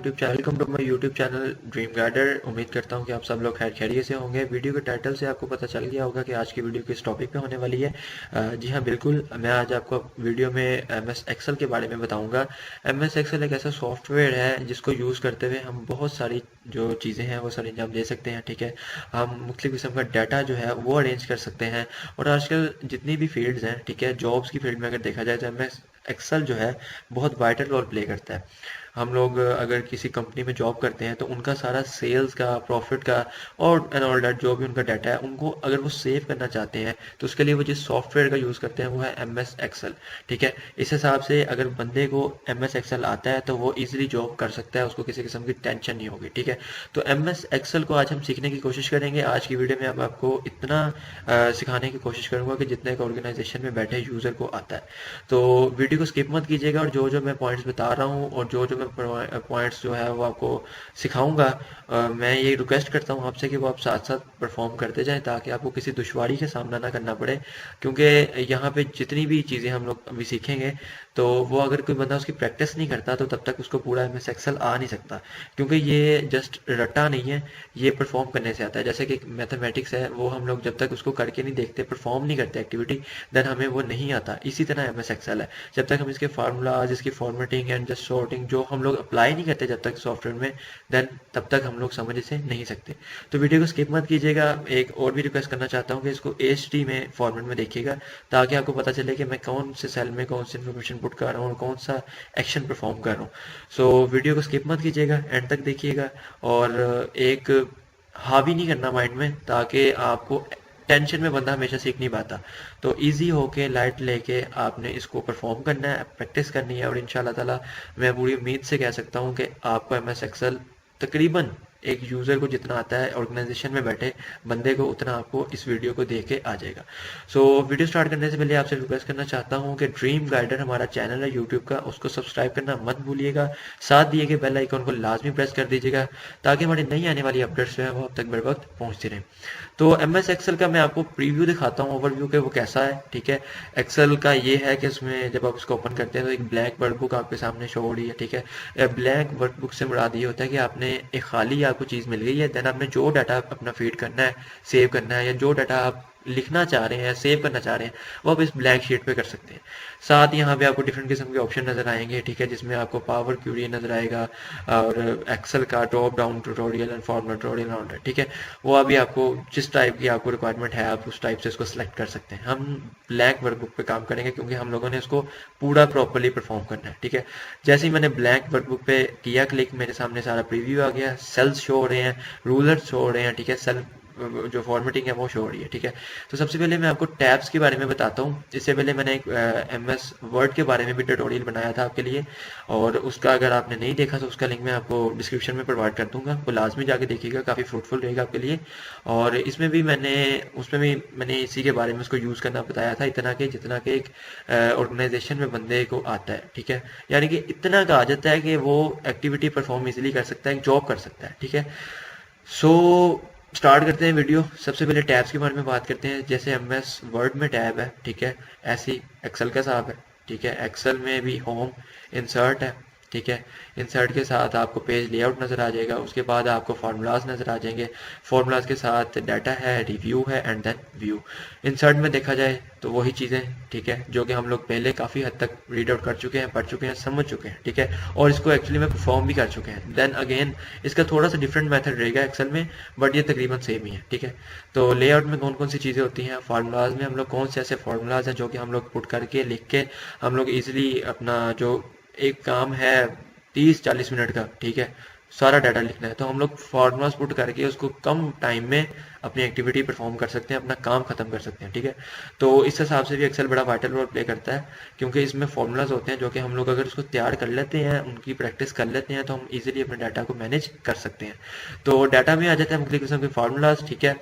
YouTube channel. Welcome to my YouTube channel Dream Guider. उम्मीद करता हूं कि आप सब लोग खैर खैरियत से होंगे। वीडियो के टाइटल से आपको पता चल गया होगा कि आज की वीडियो किस टॉपिक पे होने वाली है। जी हाँ बिल्कुल, मैं आज आपको वीडियो में एम एस एक्सेल के बारे में बताऊंगा। एम एस एक्सेल एक ऐसा सॉफ्टवेयर है जिसको यूज़ करते हुए हम बहुत सारी जो चीज़ें हैं वो सारी अंजाम दे सकते हैं। ठीक है, हम मुख्तलिफ किस्म का डाटा जो है वो अरेंज कर सकते हैं। और आजकल जितनी भी फील्ड्स हैं, ठीक है, जॉब्स की फील्ड में अगर देखा जाए तो एम एस एक्सेल जो है बहुत वाइटल रोल प्ले करता है। हम लोग अगर किसी कंपनी में जॉब करते हैं तो उनका सारा सेल्स का, प्रॉफिट का और एंड ऑल दैट जो भी उनका डाटा है, उनको अगर वो सेव करना चाहते हैं तो उसके लिए वो जिस सॉफ्टवेयर का यूज़ करते हैं वो है एम एस एक्सेल। ठीक है, इस हिसाब से अगर बंदे को एम एस एक्सेल आता है तो वो ईजिली जॉब कर सकता है, उसको किसी किस्म की टेंशन नहीं होगी। ठीक है, तो एम एस एक्सेल को आज हम सीखने की कोशिश करेंगे। आज की वीडियो में अब आपको इतना सिखाने की कोशिश करूंगा कि जितना एक ऑर्गेनाइजेशन में बैठे यूज़र को आता है। तो वीडियो को स्किप मत कीजिएगा और जो जो मैं पॉइंट्स बता रहा हूँ और जो जो मैं पॉइंट्स जो है वो आपको सिखाऊंगा, मैं ये रिक्वेस्ट करता हूँ आपसे कि वो आप साथ साथ परफॉर्म करते जाएं ताकि आपको किसी दुश्वारी का सामना ना करना पड़े। क्योंकि यहाँ पे जितनी भी चीज़ें हम लोग अभी सीखेंगे तो वो अगर कोई बंदा उसकी प्रैक्टिस नहीं करता तो तब तक उसको पूरा एम एस एक्सेल आ नहीं सकता। क्योंकि ये जस्ट रट्टा नहीं है, ये परफॉर्म करने से आता है। जैसे कि मैथमेटिक्स है, वो हम लोग जब तक उसको करके नहीं देखते, परफॉर्म नहीं करते एक्टिविटी, देन हमें वो नहीं आता। इसी तरह एम एस एक्सेल है, जब तक हम इसके फार्मूलाज, इसकी फॉर्मेटिंग एंड जस्ट सॉर्टिंग जो हम लोग अप्लाई नहीं करते जब तक सॉफ्टवेयर में, देन तब तक हम लोग समझ इसे नहीं सकते। तो वीडियो को स्किप मत कीजिएगा। एक और भी रिक्वेस्ट करना चाहता हूँ कि इसको एचटी में फॉर्मेट में देखिएगा ताकि आपको पता चले कि मैं कौन से सेल में कौन सी इन्फॉर्मेशन पुट कर रहा हूँ और कौन सा एक्शन परफॉर्म कर रहा हूँ। सो वीडियो को स्किप मत कीजिएगा, एंड तक देखिएगा और एक हावी नहीं करना माइंड में, ताकि आपको टेंशन में बंदा हमेशा सीख नहीं पाता। तो इजी होके लाइट लेके आपने इसको परफॉर्म करना है, प्रैक्टिस करनी है और इंशाल्लाह ताला मैं पूरी उम्मीद से कह सकता हूँ कि आपको एम एस एक्सेल तकरीबन एक यूज़र को जितना आता है ऑर्गेनाइजेशन में बैठे बंदे को उतना आपको इस वीडियो को देख के आ जाएगा। सो वीडियो स्टार्ट करने से पहले आपसे रिक्वेस्ट करना चाहता हूँ कि ड्रीम गाइडर हमारा चैनल है यूट्यूब का, उसको सब्सक्राइब करना मत भूलिएगा। साथ दिए गए बेल आइकन को लाजमी प्रेस कर दीजिएगा ताकि हमारी नई आने वाली अपडेट्स जो है वो अब तक बर वक्त पहुँचती रहें। तो एम एस एक्सेल का मैं आपको प्रीव्यू दिखाता हूँ, ओवरव्यू के वो कैसा है। ठीक है, एक्सेल का ये है कि उसमें जब आप इसको ओपन करते हैं तो एक ब्लैक वर्कबुक आपके सामने शो हो रही है। ठीक है, ब्लैक वर्कबुक से मुराद ये होता है कि आपने एक खाली आपको चीज़ मिल गई है, देन आपने जो डाटा अपना फीड करना है, सेव करना है, या जो डाटा आप लिखना चाह रहे हैं, सेव करना चाह रहे हैं, वो आप इस ब्लैंक शीट पे कर सकते हैं। साथ यहाँ पे आपको डिफरेंट किस्म के ऑप्शन नजर आएंगे। ठीक है, जिसमें आपको पावर क्यूरी नजर आएगा और एक्सेल का top down tutorial and formula tutorial. ठीक है, वो अभी आपको जिस टाइप की आपको रिक्वायरमेंट है आप उस टाइप से इसको सिलेक्ट कर सकते हैं। हम ब्लैंक वर्कबुक पे काम करेंगे क्योंकि हम लोगों ने इसको पूरा प्रॉपरली परफॉर्म करना है। ठीक है, जैसे ही मैंने ब्लैंक वर्कबुक पे किया क्लिक, मेरे सामने सारा प्रीव्यू आ गया, सेल्स शो हो रहे हैं, रूलर्स शो हो रहे हैं। ठीक है, सेल जो फॉर्मेटिंग है वो शो हो रही है। ठीक है, तो सबसे पहले मैं आपको टैब्स के बारे में बताता हूँ। इससे पहले मैंने एक एम एस वर्ड के बारे में भी ट्यूटोरियल बनाया था आपके लिए, और उसका अगर आपने नहीं देखा तो उसका लिंक मैं आपको डिस्क्रिप्शन में प्रोवाइड कर दूंगा, वो लाजमी जाके देखिएगा, काफ़ी फ्रूटफुल रहेगा आपके लिए। और इसमें भी मैंने इसी के बारे में उसको यूज़ करना बताया था, इतना कि जितना कि एक ऑर्गेनाइजेशन में बंदे को आता है। ठीक है, यानी कि इतना का आ जाता है कि वो एक्टिविटी परफॉर्म इजीली कर सकता है, जॉब कर सकता है। ठीक है, सो स्टार्ट करते हैं वीडियो। सबसे पहले टैब्स के बारे में बात करते हैं। जैसे एम एस वर्ड में टैब है, ठीक है, ऐसे ही एक्सेल का साहब है। ठीक है, एक्सेल में भी होम, इंसर्ट है। ठीक है, इंसर्ट के साथ आपको पेज लेआउट नज़र आ जाएगा, उसके बाद आपको फार्मूलाज नज़र आ जाएंगे, फार्मूलाज के साथ डाटा है, रिव्यू है एंड देन व्यू। इंसर्ट में देखा जाए तो वही चीज़ें, ठीक है, जो कि हम लोग पहले काफ़ी हद तक रीड आउट कर चुके हैं, पढ़ चुके हैं, समझ चुके हैं। ठीक है, और इसको एक्चुअली में परफॉर्म भी कर चुके हैं। देन अगेन इसका थोड़ा सा डिफरेंट मेथड रहेगा एक्सेल में, बट ये तकरीबन सेम ही है। ठीक है, तो लेआउट में कौन कौन सी चीज़ें होती हैं, फार्मूलाज में हम लोग कौन से ऐसे फार्मूलाज हैं जो कि हम लोग पुट करके लिख के हम लोग ईजिली अपना जो एक काम है 30-40 मिनट का, ठीक है, सारा डाटा लिखना है, तो हम लोग फार्मूलाज पुट करके उसको कम टाइम में अपनी एक्टिविटी परफॉर्म कर सकते हैं, अपना काम खत्म कर सकते हैं। ठीक है, तो इस हिसाब से भी एक्सेल बड़ा वाइटल रोल प्ले करता है, क्योंकि इसमें फार्मूलाज होते हैं जो कि हम लोग अगर उसको तैयार कर लेते हैं, उनकी प्रैक्टिस कर लेते हैं, तो हम इजीली अपने डाटा को मैनेज कर सकते हैं। तो डाटा में आ जाता है मुख्तलिफ किस्म के फार्मूलाज। ठीक है,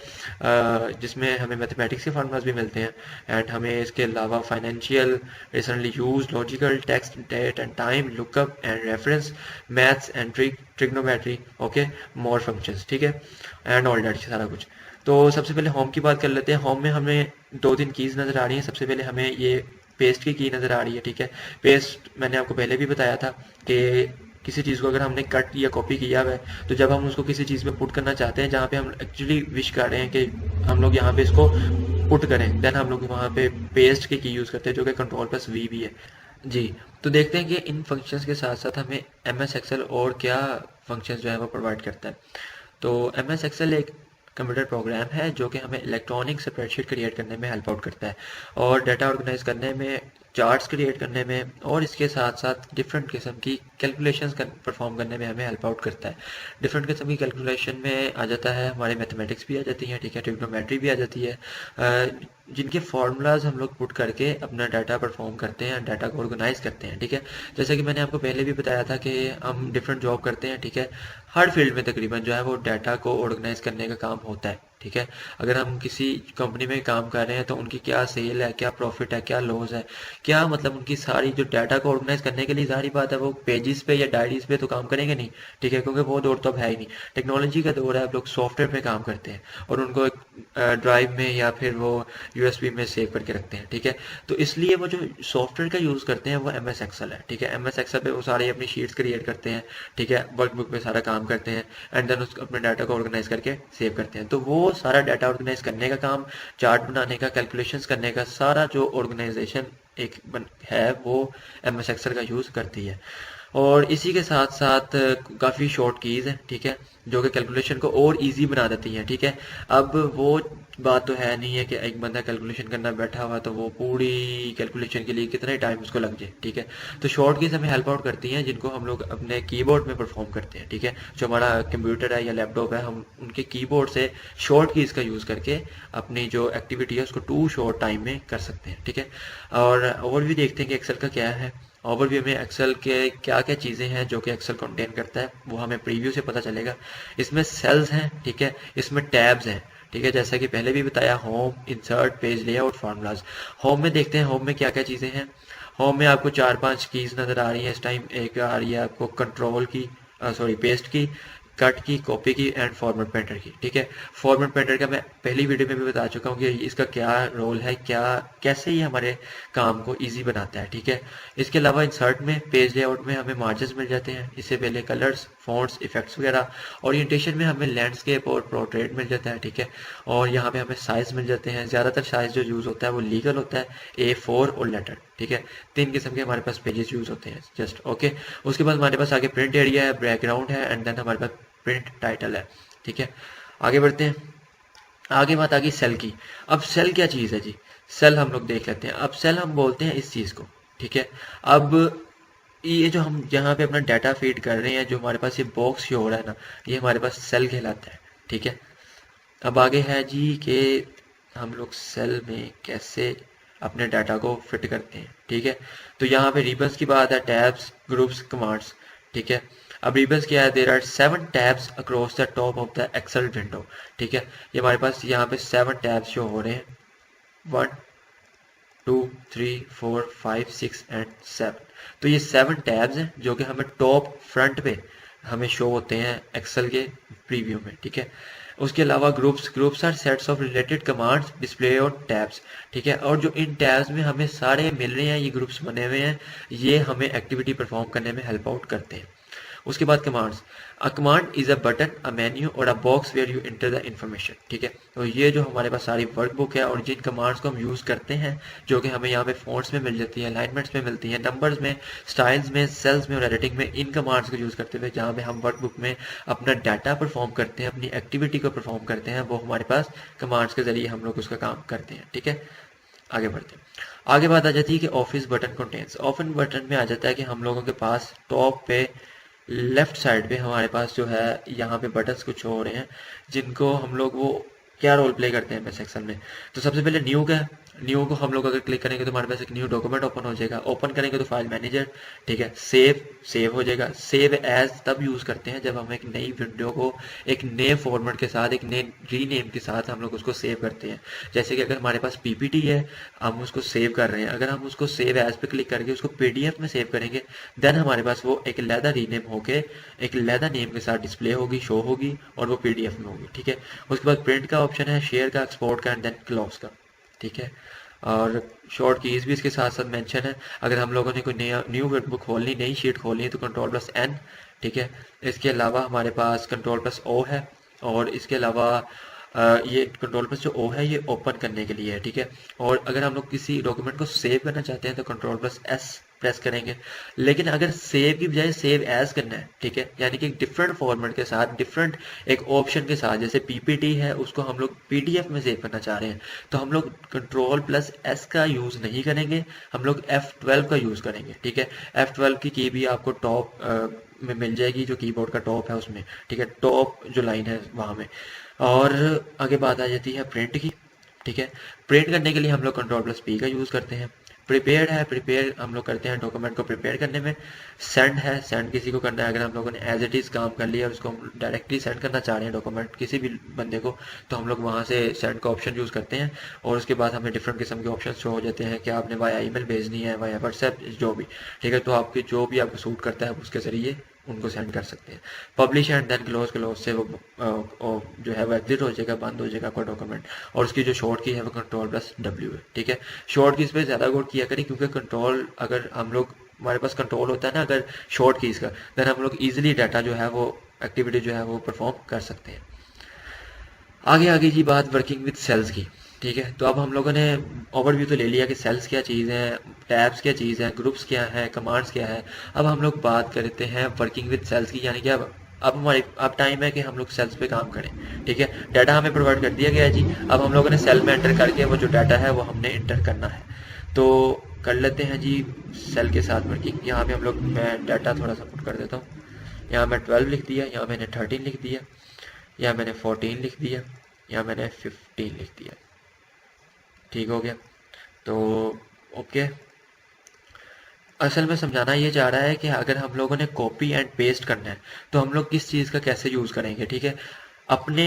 जिसमें हमें मैथमेटिक्स के फार्मूलाज भी मिलते हैं, एंड हमें इसके अलावा financial, recently use, logical, text, date and time, lookup and reference, maths and trigonometry, okay, more functions. ठीक है, एंड ऑल दैट सारा कुछ। तो सबसे पहले होम की बात कर लेते हैं। होम में हमें 2-3 कीज़ नज़र आ रही हैं। सबसे पहले हमें ये पेस्ट की नज़र आ रही है। ठीक है, पेस्ट मैंने आपको पहले भी बताया था कि किसी चीज़ को अगर हमने कट या कॉपी किया हुआ है, तो जब हम उसको किसी चीज़ में पुट करना चाहते हैं जहाँ पे हम एक्चुअली विश कर रहे हैं कि हम लोग यहाँ पे इसको पुट करें, देन हम लोग वहाँ पे पेस्ट की यूज़ करते हैं, जो कि कंट्रोल प्लस वी भी है जी। तो देखते हैं कि इन फंक्शंस के साथ साथ हमें एम एस एक्सेल और क्या फंक्शंस जो है वो प्रोवाइड करता है। तो एम एस एक्सेल एक कंप्यूटर प्रोग्राम है जो कि हमें इलेक्ट्रॉनिक स्प्रेडशीट क्रिएट करने में हेल्प आउट करता है, और डाटा ऑर्गेनाइज करने में, चार्ट्स क्रिएट करने में, और इसके साथ साथ डिफरेंट किस्म की कैलकुलेशंस परफॉर्म करने में हमें हेल्प आउट करता है। डिफरेंट किस्म की कैलकुलेशन में आ जाता है हमारे मैथमेटिक्स भी आ जाती है, ठीक है, ट्रिग्नोमेट्री भी आ जाती है, जिनके फार्मूलाज हम लोग पुट करके अपना डाटा परफॉर्म करते हैं, डाटा को ऑर्गेनाइज करते हैं, ठीक है। जैसे कि मैंने आपको पहले भी बताया था कि हम डिफरेंट जॉब करते हैं, ठीक है, हर फील्ड में तकरीबन जो है वो डाटा को ऑर्गेनाइज करने का काम होता है, ठीक है। अगर हम किसी कंपनी में काम कर रहे हैं तो उनकी क्या सेल है, क्या प्रॉफिट है, क्या लॉस है, क्या मतलब उनकी सारी जो डाटा को ऑर्गेनाइज करने के लिए, जाहिर बात है वो पेजेस पे या डायरीज पे तो काम करेंगे नहीं, ठीक है, क्योंकि वो दौर तो अब है ही नहीं। टेक्नोलॉजी का दौर है, अब लोग सॉफ्टवेयर पे काम करते हैं और उनको एक ड्राइव में या फिर वो यूएसबी में सेव करके रखते हैं, ठीक है। तो इसलिए वो जो सॉफ्टवेयर का यूज़ करते हैं वो एम एस एक्सेल है, ठीक है। एम एस एक्सेल पे वो सारी अपनी शीट्स क्रिएट करते हैं, ठीक है, वर्कबुक पे सारा काम करते हैं, एंड देन उस अपने डाटा को ऑर्गेनाइज करके सेव करते हैं। तो वो सारा डाटा ऑर्गेनाइज करने का काम, चार्ट बनाने का, कैलकुलेशंस करने का, सारा जो ऑर्गेनाइजेशन है वो एम एस एक्सेल का यूज़ करती है। और इसी के साथ साथ काफ़ी शॉर्ट कीज़ हैं, ठीक है, जो कि कैलकुलेशन को और इजी बना देती हैं, ठीक है। अब वो बात तो है नहीं है कि एक बंदा कैलकुलेशन करना बैठा हुआ तो वो पूरी कैलकुलेशन के लिए कितने टाइम उसको लग जाए, ठीक है। तो शॉर्ट कीज़ हमें हेल्प आउट करती हैं, जिनको हम लोग अपने कीबोर्ड में परफॉर्म करते हैं, ठीक है। जो हमारा कंप्यूटर है या लैपटॉप है, हम उनके कीबोर्ड से शॉर्ट कीज़ का यूज़ करके अपनी जो एक्टिविटी है उसको टू शॉर्ट टाइम में कर सकते हैं, ठीक है। और भी देखते हैं कि एक्सेल का क्या है। ओवरव्यू में एक्सेल के क्या क्या चीज़ें हैं जो कि एक्सेल कंटेन करता है वो हमें प्रीव्यू से पता चलेगा। इसमें सेल्स हैं, ठीक है, इसमें टैब्स हैं, ठीक है, जैसा कि पहले भी बताया, home, insert, page layout, formulas. Home में देखते हैं होम में क्या क्या चीज़ें हैं। होम में आपको 4-5 कीज़ नज़र आ रही हैं इस टाइम। एक आ रही है आपको कंट्रोल की, पेस्ट की, कट की, कॉपी की, एंड फॉर्मेट पेंटर की, ठीक है। फॉर्मेट पेंटर का मैं पहली वीडियो में भी बता चुका हूँ कि इसका क्या रोल है, क्या कैसे ये हमारे काम को इजी बनाता है, ठीक है। इसके अलावा इंसर्ट में, पेज लेआउट में हमें मार्जिन मिल जाते हैं, इससे पहले कलर्स, फॉन्ट्स, इफेक्ट्स वगैरह। ओरिएंटेशन में हमें लैंडस्केप और पोर्ट्रेट मिल जाता है, ठीक है। और यहाँ पे हमें साइज़ मिल जाते हैं। ज़्यादातर साइज़ जो यूज़ होता है वो लीगल होता है, A4 और लेटर, ठीक है। 3 किस्म के हमारे पास पेजेस यूज़ होते हैं, जस्ट ओके। उसके बाद हमारे पास आगे प्रिंट एरिया है, बैकग्राउंड है, एंड देन हमारे पास प्रिंट टाइटल है, ठीक है। आगे बढ़ते हैं। आगे बात आ गई सेल की। अब सेल क्या चीज़ है जी, सेल हम लोग देख लेते हैं। अब सेल हम बोलते हैं इस चीज़ को, ठीक है। अब ये जो हम यहाँ पे अपना डाटा फीड कर रहे हैं, जो हमारे पास ये बॉक्स शो हो रहा है ना, ये हमारे पास सेल कहलाता है, ठीक है। अब आगे है जी कि हम लोग सेल में कैसे अपने डाटा को फिट करते हैं, ठीक है। तो यहाँ पे रिबन्स की बात है, टैब्स, ग्रुप्स, कमांड्स, ठीक है। अब रिबन्स क्या है, there are 7 tabs across the top of the Excel window, ठीक है। ये हमारे पास यहाँ पे 7 टैब्स शो हो रहे हैं, 1 2 3 4 5 6 एंड 7। तो ये 7 टैब्स हैं जो कि हमें टॉप फ्रंट पे हमें शो होते हैं एक्सेल के प्रीव्यू में, ठीक है। उसके अलावा groups are sets of related commands display on tabs, ठीक है। और जो इन टैब्स में हमें सारे मिल रहे हैं, ये ग्रुप्स बने हुए हैं, ये हमें एक्टिविटी परफॉर्म करने में हेल्प आउट करते हैं। उसके बाद commands, a command is a button, a menu और a box where you enter the information, ठीक है। तो ये जो हमारे पास सारी वर्कबुक है और जिन कमांड्स को हम यूज़ करते हैं, जो कि हमें यहाँ पे फॉन्ट्स में मिल जाती है, अलाइनमेंट्स में मिलती है, नंबर्स में, स्टाइल्स में, सेल्स में और एडिटिंग में, इन कमांड्स को यूज़ करते हुए जहाँ पे हम वर्कबुक में अपना डाटा परफॉर्म करते हैं, अपनी एक्टिविटी को परफॉर्म करते हैं, वो हमारे पास कमांड्स के जरिए हम लोग उसका काम करते हैं, ठीक है। आगे बढ़ते हैं। आगे बात आ जाती है कि office button contents. Office button में आ जाता है कि हम लोगों के पास टॉप पे लेफ्ट साइड पे हमारे पास जो है यहाँ पे बटन्स कुछ हो रहे हैं, जिनको हम लोग वो क्या रोल प्ले करते हैं एमएस एक्सेल में। तो सबसे पहले न्यू का, न्यू को हम लोग अगर क्लिक करेंगे तो हमारे पास एक न्यू डॉक्यूमेंट ओपन हो जाएगा। ओपन करेंगे तो फाइल मैनेजर, ठीक है। सेव हो जाएगा। सेव एज तब यूज़ करते हैं जब हम एक नई विंडो को एक नए फॉर्मेट के साथ, एक नए रीनेम के साथ हम लोग उसको सेव करते हैं। जैसे कि अगर हमारे पास पीपीटी है, हम उसको सेव कर रहे हैं, अगर हम उसको सेव एज पे क्लिक करके उसको पीडीएफ में सेव करेंगे, देन हमारे पास वो एक लैदा रीनेम होके एक लैदा नेम के साथ डिस्प्ले होगी, शो होगी, और वो पीडीएफ में होगी, ठीक है। उसके बाद प्रिंट का ऑप्शन है, शेयर का, एक्सपोर्ट का, एंड देन क्लोज का, ठीक है। और शॉर्ट कीज़ भी इसके साथ साथ मेंशन है। अगर हम लोगों ने कोई नया न्यू वर्कबुक खोलनी, नई शीट खोलनी है तो कंट्रोल+N, ठीक है। इसके अलावा हमारे पास कंट्रोल+O है, और इसके अलावा ये कंट्रोल+ जो O है ये ओपन करने के लिए है, ठीक है। और अगर हम लोग किसी डॉक्यूमेंट को सेव करना चाहते हैं तो कंट्रोल+S प्रेस करेंगे। लेकिन अगर सेव की बजाय सेव एज करना है, ठीक है, यानी कि डिफरेंट फॉर्मेट के साथ, डिफरेंट एक ऑप्शन के साथ, जैसे पीपीटी है उसको हम लोग पीडीएफ में सेव करना चाह रहे हैं, तो हम लोग कंट्रोल+S का यूज़ नहीं करेंगे, हम लोग F12 का यूज़ करेंगे, ठीक है। F12 की की भी आपको टॉप में मिल जाएगी, जो कीबोर्ड का टॉप है उसमें, ठीक है, टॉप जो लाइन है वहाँ में। और आगे बात आ जाती है प्रिंट की, ठीक है। प्रिंट करने के लिए हम लोग कंट्रोल+P का यूज़ करते हैं। प्रिपेयर है, प्रिपेयर हम लोग करते हैं डॉक्यूमेंट को प्रिपेयर करने में। सेंड है, सेंड किसी को करना है, अगर हम लोगों ने एज इट इज़ काम कर लिया और उसको हम डायरेक्टली सेंड करना चाह रहे हैं डॉक्यूमेंट किसी भी बंदे को, तो हम लोग वहाँ से सेंड का ऑप्शन यूज़ करते हैं। और उसके बाद हमें डिफरेंट किस्म के ऑप्शन शो हो जाते हैं कि आपने वाया ईमेल भेजनी है, वाया व्हाट्सएप, जो भी, ठीक है। तो आपकी जो भी आपको सूट करता है उसके ज़रिए उनको सेंड कर सकते हैं। Publish and then close, close से वो जो है वो एग्जिट हो जाएगा, बंद हो जाएगा आपका डॉक्यूमेंट। और उसकी जो शॉर्ट की है वो कंट्रोल+W है, ठीक है। शॉर्ट कीज़ पे ज़्यादा गौर किया करें, क्योंकि कंट्रोल, अगर हम लोग, हमारे पास कंट्रोल होता है ना अगर शॉर्ट कीज़ का, देन हम लोग ईजिली डाटा जो है वो एक्टिविटी जो है वो परफॉर्म कर सकते हैं। आगे आगे जी बात वर्किंग विद सेल्स की, ठीक है। तो अब हम लोगों ने ओवरव्यू तो ले लिया कि सेल्स क्या चीज़ है, टैब्स क्या चीज़ है, ग्रुप्स क्या है, कमांड्स क्या है। अब हम लोग बात करते हैं वर्किंग विद सेल्स की, यानी कि अब हमारे अब टाइम है कि हम लोग सेल्स पे काम करें, ठीक है। डाटा हमें प्रोवाइड कर दिया गया है जी, अब हम लोगों ने सेल में एंटर करके वो जो डाटा है वो हमने इंटर करना है। तो कर लेते हैं जी सेल के साथ वर्किंग। यहाँ पे हम लोग, मैं डाटा थोड़ा सा पुट कर देता हूँ। यहाँ मैं 12 लिख दिया, यहाँ मैंने 13 लिख दिया, यहाँ मैंने 14 लिख दिया, यहाँ मैंने 15 लिख दिया, ठीक हो गया। तो ओके, असल में समझाना ये चाह रहा है कि अगर हम लोगों ने कॉपी एंड पेस्ट करना है तो हम लोग किस चीज़ का कैसे यूज़ करेंगे, ठीक है। अपने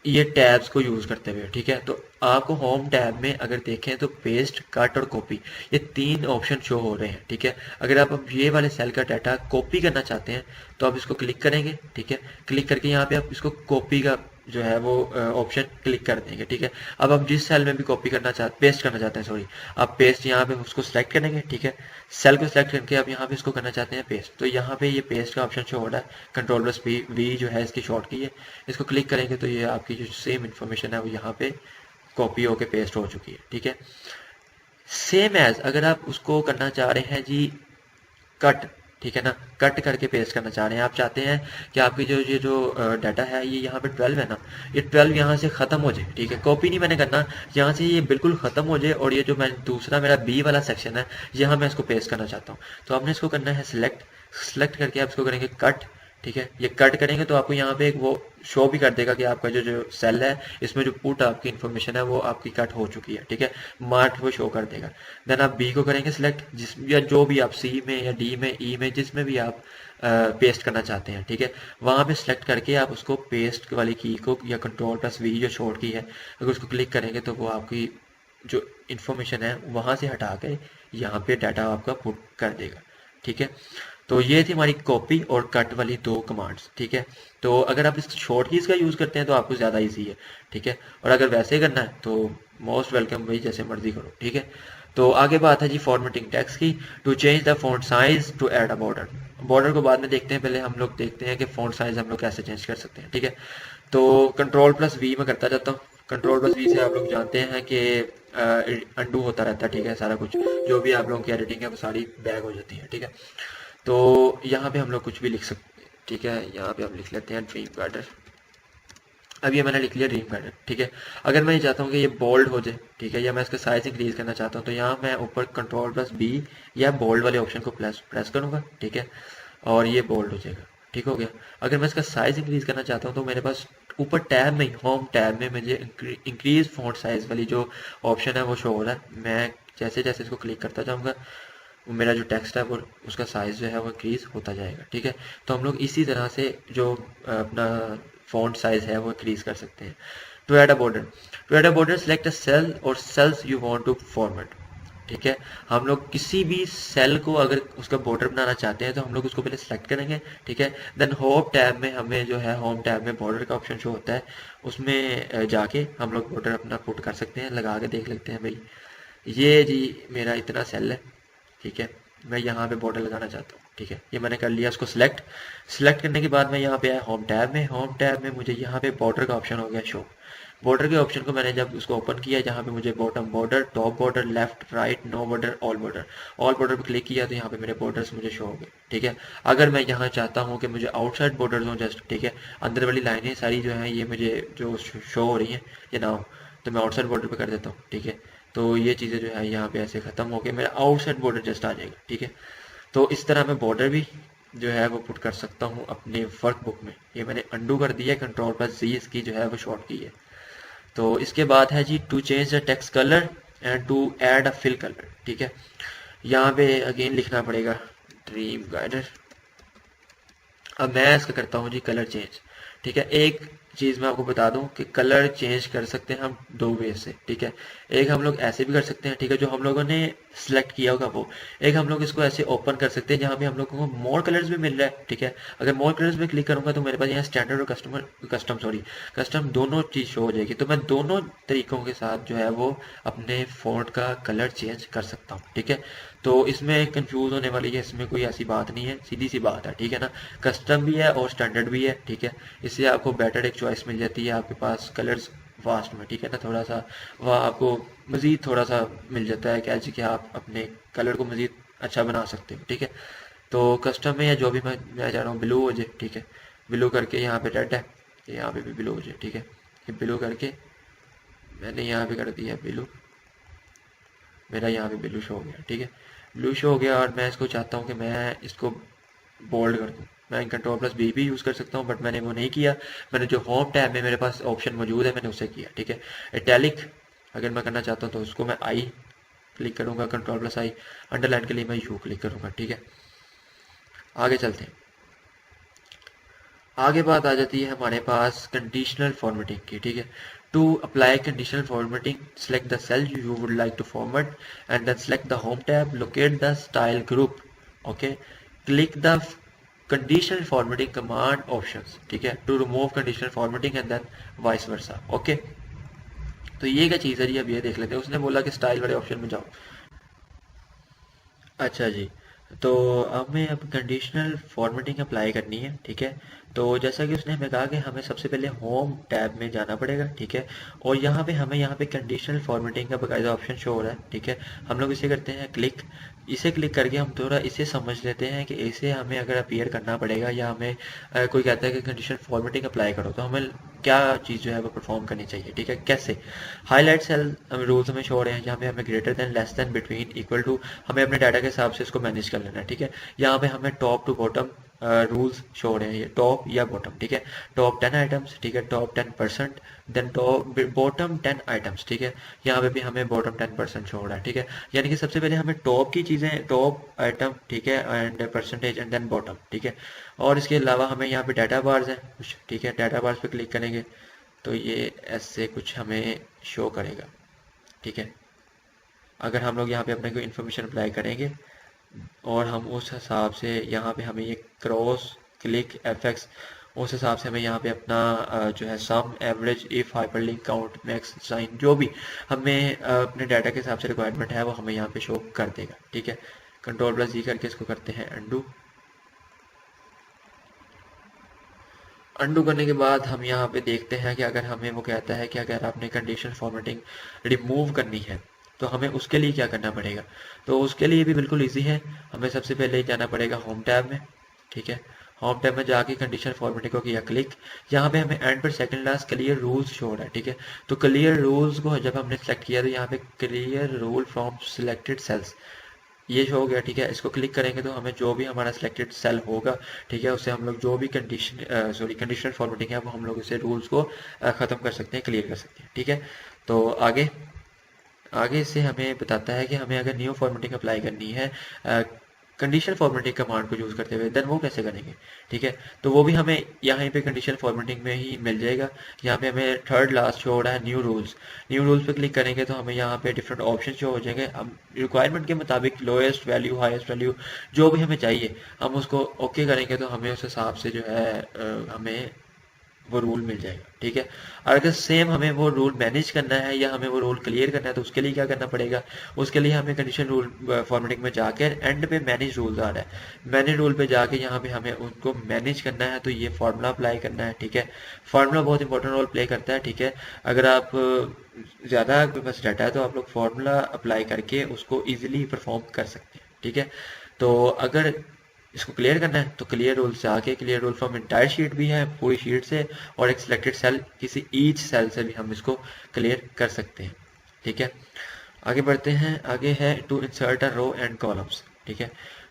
ये टैब्स को यूज़ करते हुए, ठीक है। तो आपको होम टैब में अगर देखें तो पेस्ट, कट और कॉपी, ये 3 ऑप्शन शो हो रहे हैं, ठीक है। अगर आप अब ये वाले सेल का डाटा कॉपी करना चाहते हैं तो आप इसको क्लिक करेंगे, ठीक है। क्लिक करके यहाँ पे आप इसको कॉपी का जो है वो ऑप्शन क्लिक कर देंगे, ठीक है। अब आप जिस सेल में भी कॉपी करना चाहते, पेस्ट करना चाहते हैं, सॉरी, आप पेस्ट यहाँ पे उसको सिलेक्ट करेंगे, ठीक है। सेल को सिलेक्ट करके आप यहाँ पे इसको करना चाहते हैं पेस्ट, तो यहाँ पे ये पेस्ट का ऑप्शन शो हो रहा है, कंट्रोल+V जो है इसकी शॉर्ट की है। इसको क्लिक करेंगे तो ये आपकी जो सेम इन्फॉर्मेशन है वो यहाँ पे कॉपी होके पेस्ट हो चुकी है, ठीक है। सेम एज अगर आप उसको करना चाह रहे हैं जी कट, ठीक है ना, कट करके पेस्ट करना चाह रहे हैं, आप चाहते हैं कि आपकी जो ये जो डाटा है ये यहाँ पे 12 है ना, ये 12 यहाँ से ख़त्म हो जाए, ठीक है। कॉपी नहीं मैंने करना, यहाँ से ये बिल्कुल ख़त्म हो जाए, और ये जो मैं दूसरा मेरा बी वाला सेक्शन है यहाँ मैं इसको पेस्ट करना चाहता हूँ। तो आपने इसको करना है सिलेक्ट करके आप इसको करेंगे कट, ठीक है। ये कट करेंगे तो आपको यहाँ पे एक वो शो भी कर देगा कि आपका जो सेल है इसमें जो पुट आपकी इन्फॉर्मेशन है वो आपकी कट हो चुकी है, ठीक है, मार्क वो शो कर देगा। देन आप बी को करेंगे सिलेक्ट, जिस या जो भी आप सी में या डी में, ई में, जिसमें भी आप पेस्ट करना चाहते हैं, ठीक है, वहाँ पे सिलेक्ट करके आप उसको पेस्ट वाली की को या कंट्रोल+V जो शॉर्ट की है, अगर उसको क्लिक करेंगे तो वो आपकी जो इन्फॉर्मेशन है वहाँ से हटा के यहाँ पे डाटा आपका पुट कर देगा, ठीक है। तो ये थी हमारी कॉपी और कट वाली 2 कमांड्स, ठीक है। तो अगर आप इस शॉर्ट कीज़ का यूज़ करते हैं तो आपको ज़्यादा इजी है, ठीक है। और अगर वैसे करना है तो मोस्ट वेलकम, भाई जैसे मर्जी करो, ठीक है। तो आगे बात है जी फॉर्मेटिंग टेक्स्ट की। To change the font size, to add a border, border को बाद में देखते हैं, पहले हम लोग देखते हैं कि फॉन्ट साइज हम लोग कैसे चेंज कर सकते हैं, ठीक है। तो कंट्रोल+V में करता जाता हूँ। कंट्रोल+V से आप लोग जानते हैं कि अंडू होता रहता है, ठीक है, सारा कुछ जो भी आप लोगों की एडिटिंग है वो सारी बैग हो जाती है, ठीक है। तो यहाँ पे हम लोग कुछ भी लिख सकते हैं, ठीक है। यहाँ पे हम लिख लेते हैं ड्रीम गार्डन। अब ये मैंने लिख लिया ड्रीम गार्डन, ठीक है। अगर मैं ये चाहता हूँ कि ये बोल्ड हो जाए, ठीक है, या मैं इसका साइज इंक्रीज करना चाहता हूँ, तो यहाँ मैं ऊपर कंट्रोल+B या बोल्ड वाले ऑप्शन को प्रेस करूँगा, ठीक है, और ये बोल्ड हो जाएगा, ठीक हो गया। अगर मैं इसका साइज इंक्रीज करना चाहता हूँ तो मेरे पास ऊपर टैब में, होम टैब में मुझे इंक्रीज फॉन्ट साइज वाली जो ऑप्शन है वो शो हो रहा है। मैं जैसे जैसे इसको क्लिक करता जाऊँगा वो मेरा जो टेक्स्ट है वो उसका साइज़ जो है वो इंक्रीज़ होता जाएगा, ठीक है। तो हम लोग इसी तरह से जो अपना फॉन्ट साइज़ है वो इंक्रीज़ कर सकते हैं। To add a border, to add a border select a cell और cells you want to format, ठीक है। हम लोग किसी भी सेल को अगर उसका बॉर्डर बनाना चाहते हैं तो हम लोग उसको पहले सेलेक्ट करेंगे, ठीक है। देन होम टैब में हमें जो है, होम टैब में बॉर्डर का ऑप्शन शो होता है, उसमें जाके हम लोग बॉर्डर अपना पुट कर सकते हैं, लगा के देख लेते हैं भाई ये जी मेरा इतना सेल है, ठीक है। मैं यहाँ पे बॉर्डर लगाना चाहता हूँ, ठीक है। ये मैंने कर लिया इसको सिलेक्ट। सिलेक्ट करने के बाद मैं यहाँ पे आया होम टैब में। होम टैब में मुझे यहाँ पे बॉर्डर का ऑप्शन हो गया शो। बॉर्डर के ऑप्शन को मैंने जब उसको ओपन किया, जहाँ पे मुझे bottom border, top border, left right, no border, all border, all border पर क्लिक किया तो यहाँ पे मेरे बॉर्डर्स मुझे शो हो गए, ठीक है। अगर मैं यहाँ चाहता हूँ कि मुझे आउटसाइड बॉर्डर हो जस्ट, ठीक है, अंदर वाली लाइनें सारी जो हैं ये मुझे जो शो हो रही हैं ये ना हो, तो मैं आउटसाइड बॉर्डर पर कर देता हूँ, ठीक है। तो ये चीज़ें जो है यहाँ पे ऐसे ख़त्म हो गए, मेरा आउटसाइड बॉर्डर जस्ट आ जाएगा, ठीक है। तो इस तरह मैं बॉर्डर भी जो है वो पुट कर सकता हूँ अपने वर्कबुक में। ये मैंने अंडू कर दिया, कंट्रोल+Z इसकी जो है वो शॉर्ट की है। तो इसके बाद है जी to change the text colour and to add a fill colour, ठीक है। यहाँ पे अगेन लिखना पड़ेगा ड्रीम गाइडर। अब मैं इसका करता हूँ जी कलर चेंज, ठीक है। एक चीज़ मैं आपको बता दूं कि कलर चेंज कर सकते हैं हम दो वे से, ठीक है। एक हम लोग ऐसे भी कर सकते हैं, ठीक है, जो हम लोगों ने सिलेक्ट किया होगा वो। एक हम लोग इसको ऐसे ओपन कर सकते हैं जहाँ पे हम लोगों को मोर कलर्स भी मिल रहा है, ठीक है। अगर मोर कलर्स में क्लिक करूंगा तो मेरे पास यहाँ स्टैंडर्ड और कस्टम दोनों चीज़ शो हो जाएगी। तो मैं दोनों तरीकों के साथ जो है वो अपने फ़ॉन्ट का कलर चेंज कर सकता हूँ, ठीक है। तो इसमें कंफ्यूज होने वाली है, इसमें कोई ऐसी बात नहीं है, सीधी सी बात है, ठीक है ना। कस्टम भी है और स्टैंडर्ड भी है, ठीक है। इससे आपको बेटर एक चॉइस मिल जाती है आपके पास कलर्स वास्ट में, ठीक है ना। थोड़ा सा वह आपको मज़ीद थोड़ा सा मिल जाता है क्या जी कि आप अपने कलर को मज़ीद अच्छा बना सकते हो, ठीक है। तो कस्टम में या जो भी मैं चाह रहा हूँ ब्लू हो जाए, ठीक है। ब्लू करके यहाँ पे रेड है, यहाँ पे भी ब्लू हो जाए, ठीक है। ये ब्लू करके मैंने यहाँ पे कर दिया ब्लू, मेरा यहाँ पे ब्लू शो हो गया, ठीक है। ब्लू शो हो गया और मैं इसको चाहता हूँ कि मैं इसको बोल्ड कर दूँ। मैं कंट्रोल+B भी यूज़ कर सकता हूँ बट मैंने वो नहीं किया। मैंने जो होम टैब में मेरे पास ऑप्शन मौजूद है मैंने उसे किया, ठीक है। इटैलिक अगर मैं करना चाहता हूँ तो उसको मैं आई क्लिक करूँगा, कंट्रोल+I। अंडरलाइन के लिए मैं यू क्लिक करूँगा, ठीक है। आगे चलते हैं। आगे बात आ जाती है हमारे पास कंडीशनल फॉर्मेटिंग की, ठीक है। To apply conditional formatting, select the cell you would like to format and then select the home tab, locate the style group, okay, click the conditional formatting command options, ठीक है, to remove conditional formatting and then vice versa, okay. तो ये क्या चीज़ है जी, अब ये देख लेते हैं। उसने बोला कि स्टाइल वाले ऑप्शन में जाओ। अच्छा जी, तो हमें अब कंडीशनल फॉर्मेटिंग अप्लाई करनी है, ठीक है। तो जैसा कि उसने हमें कहा कि हमें सबसे पहले होम टैब में जाना पड़ेगा, ठीक है। और यहाँ पे हमें यहाँ पे कंडीशनल फॉर्मेटिंग का बाकायदा ऑप्शन शो हो रहा है, ठीक है। हम लोग इसे करते हैं क्लिक। इसे क्लिक करके हम थोड़ा इसे समझ लेते हैं कि इसे हमें अगर अपीयर करना पड़ेगा या हमें कोई कहता है कि कंडीशनल फॉर्मेटिंग अप्लाई करो तो हमें क्या चीज़ जो है वो परफॉर्म करनी चाहिए, ठीक है। कैसे हाईलाइट सेल रूल्स हमें शो हो रहे हैं, यहाँ पे हमें greater than, less than, between, equal to, हमें अपने डाटा के हिसाब से इसको मैनेज कर लेना है, ठीक है। यहाँ पे हमें top to bottom rules show हो रहे हैं, ये टॉप या बॉटम, ठीक है। टॉप 10 आइटम्स, ठीक है, top 10%, then top bottom 10 items, ठीक है। यहाँ पे भी हमें बॉटम 10% शो हो रहा है, ठीक है। यानी कि सबसे पहले हमें टॉप की चीज़ें, टॉप आइटम, ठीक है, and percentage and then bottom, ठीक है। और इसके अलावा हमें यहाँ पे डाटा बार्स हैं कुछ, ठीक है। डाटा बार्स पे क्लिक करेंगे तो ये ऐसे कुछ हमें शो करेगा, ठीक है। अगर हम लोग यहाँ पे अपने को इन्फॉर्मेशन अप्लाई करेंगे और हम उस हिसाब से यहाँ पे हमें ये क्रॉस क्लिक एफएक्स, उस हिसाब से हमें यहाँ पे अपना जो है sum, average, if, hyperlink, count, max, sign, जो भी हमें अपने डाटा के हिसाब से रिक्वायरमेंट है वो हमें यहाँ पे शो कर देगा, ठीक है। कंट्रोल+G करके इसको करते हैं अंडू। अंडू करने के बाद हम यहाँ पे देखते हैं कि अगर हमें वो कहता है कि अगर आपने कंडीशनल फॉर्मेटिंग रिमूव करनी है तो हमें उसके लिए क्या करना पड़ेगा। तो उसके लिए भी बिल्कुल इजी है। हमें सबसे पहले जाना पड़ेगा होम टैब में, ठीक है। होम टैब में जाके कंडीशनल फॉर्मेटिंग को किया क्लिक। यहाँ पे हमें एंड पर second last clear rules show हो रहा है, ठीक है। तो क्लियर रूल्स को जब हमने सेलेक्ट किया तो यहाँ पे clear rule from selected cells ये शो हो गया, ठीक है। इसको क्लिक करेंगे तो हमें जो भी हमारा सिलेक्टेड सेल होगा, ठीक है, उससे हम लोग जो भी कंडीशनल फॉर्मेटिंग है वो हम लोग इसे रूल्स को ख़त्म कर सकते हैं, क्लियर कर सकते हैं, ठीक है। तो आगे आगे से हमें बताता है कि हमें अगर न्यू फॉर्मेटिंग अप्लाई करनी है कंडीशनल फॉर्मेटिंग कमांड को यूज़ करते हुए, देन वो कैसे करेंगे, ठीक है। तो वो भी हमें यहाँ पे कंडीशनल फॉर्मेटिंग में ही मिल जाएगा। यहाँ पे हमें थर्ड लास्ट शो हो रहा है न्यू रूल्स। न्यू रूल्स पे क्लिक करेंगे तो हमें यहाँ पे डिफरेंट ऑप्शन शो हो जाएंगे। हम रिक्वायरमेंट के मुताबिक लोएस्ट वैल्यू, हाईएस्ट वैल्यू जो भी हमें चाहिए हम उसको ओके करेंगे तो हमें उस हिसाब से जो है हमें वो रूल मिल जाएगा। ठीक है, और अगर सेम हमें वो रूल मैनेज करना है या हमें वो रूल क्लियर करना है तो उसके लिए क्या करना पड़ेगा, उसके लिए हमें कंडीशन रूल फॉर्मेटिंग में जाके एंड पे मैनेज रूल आ रहा है, मैनेज रूल पे जाके यहाँ पे हमें उनको मैनेज करना है, तो ये फार्मूला अप्लाई करना है। ठीक है, फार्मूला बहुत इंपॉर्टेंट रोल प्ले करता है। ठीक है, अगर आप ज़्यादा आपके पास डाटा है तो आप लोग फार्मूला अप्लाई करके उसको ईजिली परफॉर्म कर सकते हैं। ठीक है, तो अगर इसको क्लियर करना है तो क्लियर रूल से आके clear rule from entire sheet भी है, पूरी शीट से, और एक सिलेक्टेड सेल किसी ईच सेल से भी हम इसको क्लियर कर सकते हैं। ठीक है, आगे बढ़ते हैं। आगे है to insert a row and columns. ठीक है,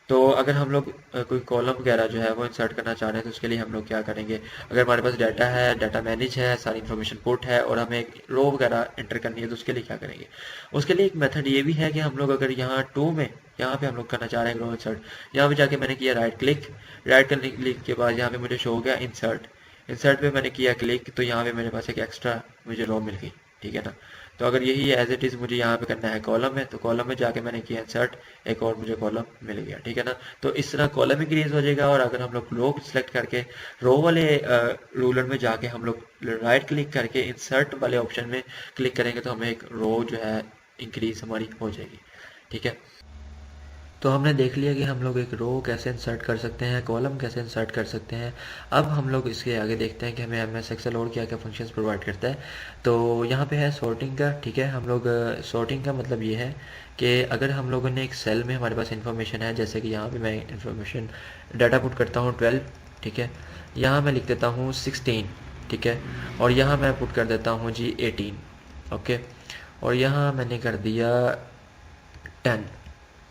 तो अगर हम लोग कोई कॉलम वगैरह जो है वो इंसर्ट करना चाह रहे हैं तो उसके लिए हम लोग क्या करेंगे, अगर हमारे पास डाटा है, डाटा मैनेज है, सारी इन्फॉर्मेशन पुट है और हमें एक रो वगैरह एंटर करनी है तो उसके लिए क्या करेंगे, उसके लिए एक मेथड ये भी है कि हम लोग अगर यहाँ टू में यहाँ पे हम लोग करना चाह रहे हैं रो इंसर्ट, यहाँ पे जाके मैंने किया राइट क्लिक, राइट क्लिक के बाद यहाँ पे मुझे शो हो गया इंसर्ट, इंसर्ट पे मैंने किया क्लिक तो यहाँ पे मेरे पास एक एक्स्ट्रा मुझे रो मिल गई। ठीक है ना, तो अगर यही एज इट इज़ मुझे यहाँ पे करना है कॉलम में, तो कॉलम में जाके मैंने किया इंसर्ट, एक और मुझे कॉलम मिल गया। ठीक है ना, तो इस तरह कॉलम इंक्रीज हो जाएगा। और अगर हम लोग रो सेलेक्ट करके रो वाले रूलर में जाके हम लोग राइट क्लिक करके इंसर्ट वाले ऑप्शन में क्लिक करेंगे तो हमें एक रो जो है इंक्रीज हमारी हो जाएगी। ठीक है, तो हमने देख लिया कि हम लोग एक रो कैसे इंसर्ट कर सकते हैं, कॉलम कैसे इंसर्ट कर सकते हैं। अब हम लोग इसके आगे देखते हैं कि हमें एमएस एक्सेल और क्या क्या फंक्शंस प्रोवाइड करता है। तो यहाँ पे है सॉर्टिंग का। ठीक है, हम लोग सॉर्टिंग का मतलब ये है कि अगर हम लोगों ने एक सेल में हमारे पास इंफॉर्मेशन है, जैसे कि यहाँ पे मैं इंफॉर्मेशन डाटा पुट करता हूँ 12। ठीक है, यहाँ मैं लिख देता हूँ 16। ठीक है, और यहाँ मैं पुट कर देता हूँ जी 18। ओके, और यहाँ मैंने कर दिया 10।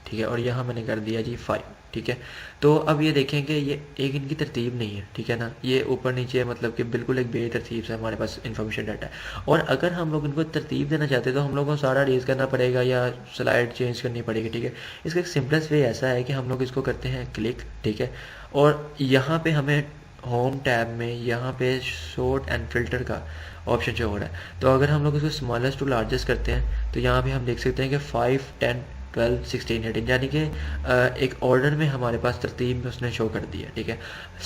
ठीक है, और यहाँ मैंने कर दिया जी 5। ठीक है, तो अब ये देखें कि ये एक इनकी तरतीब नहीं है। ठीक है ना, ये ऊपर नीचे मतलब कि बिल्कुल एक बेतरतीब से हमारे पास इन्फॉर्मेशन डाटा है। और अगर हम लोग इनको तरतीब देना चाहते हैं तो हम लोगों को सारा रेज करना पड़ेगा या स्लाइड चेंज करनी पड़ेगी। ठीक है, इसका एक सिंपलेस्ट वे ऐसा है कि हम लोग इसको करते हैं क्लिक। ठीक है, और यहाँ पे हमें होम टैब में यहाँ पे शॉर्ट एंड फिल्टर का ऑप्शन जो हो रहा है, तो अगर हम लोग इसको स्मॉलेस्ट टू लार्जेस्ट करते हैं तो यहाँ पे हम देख सकते हैं कि 5, 10, 12, 16, 18 यानी कि एक ऑर्डर में हमारे पास तरतीब में उसने शो कर दिया। ठीक है,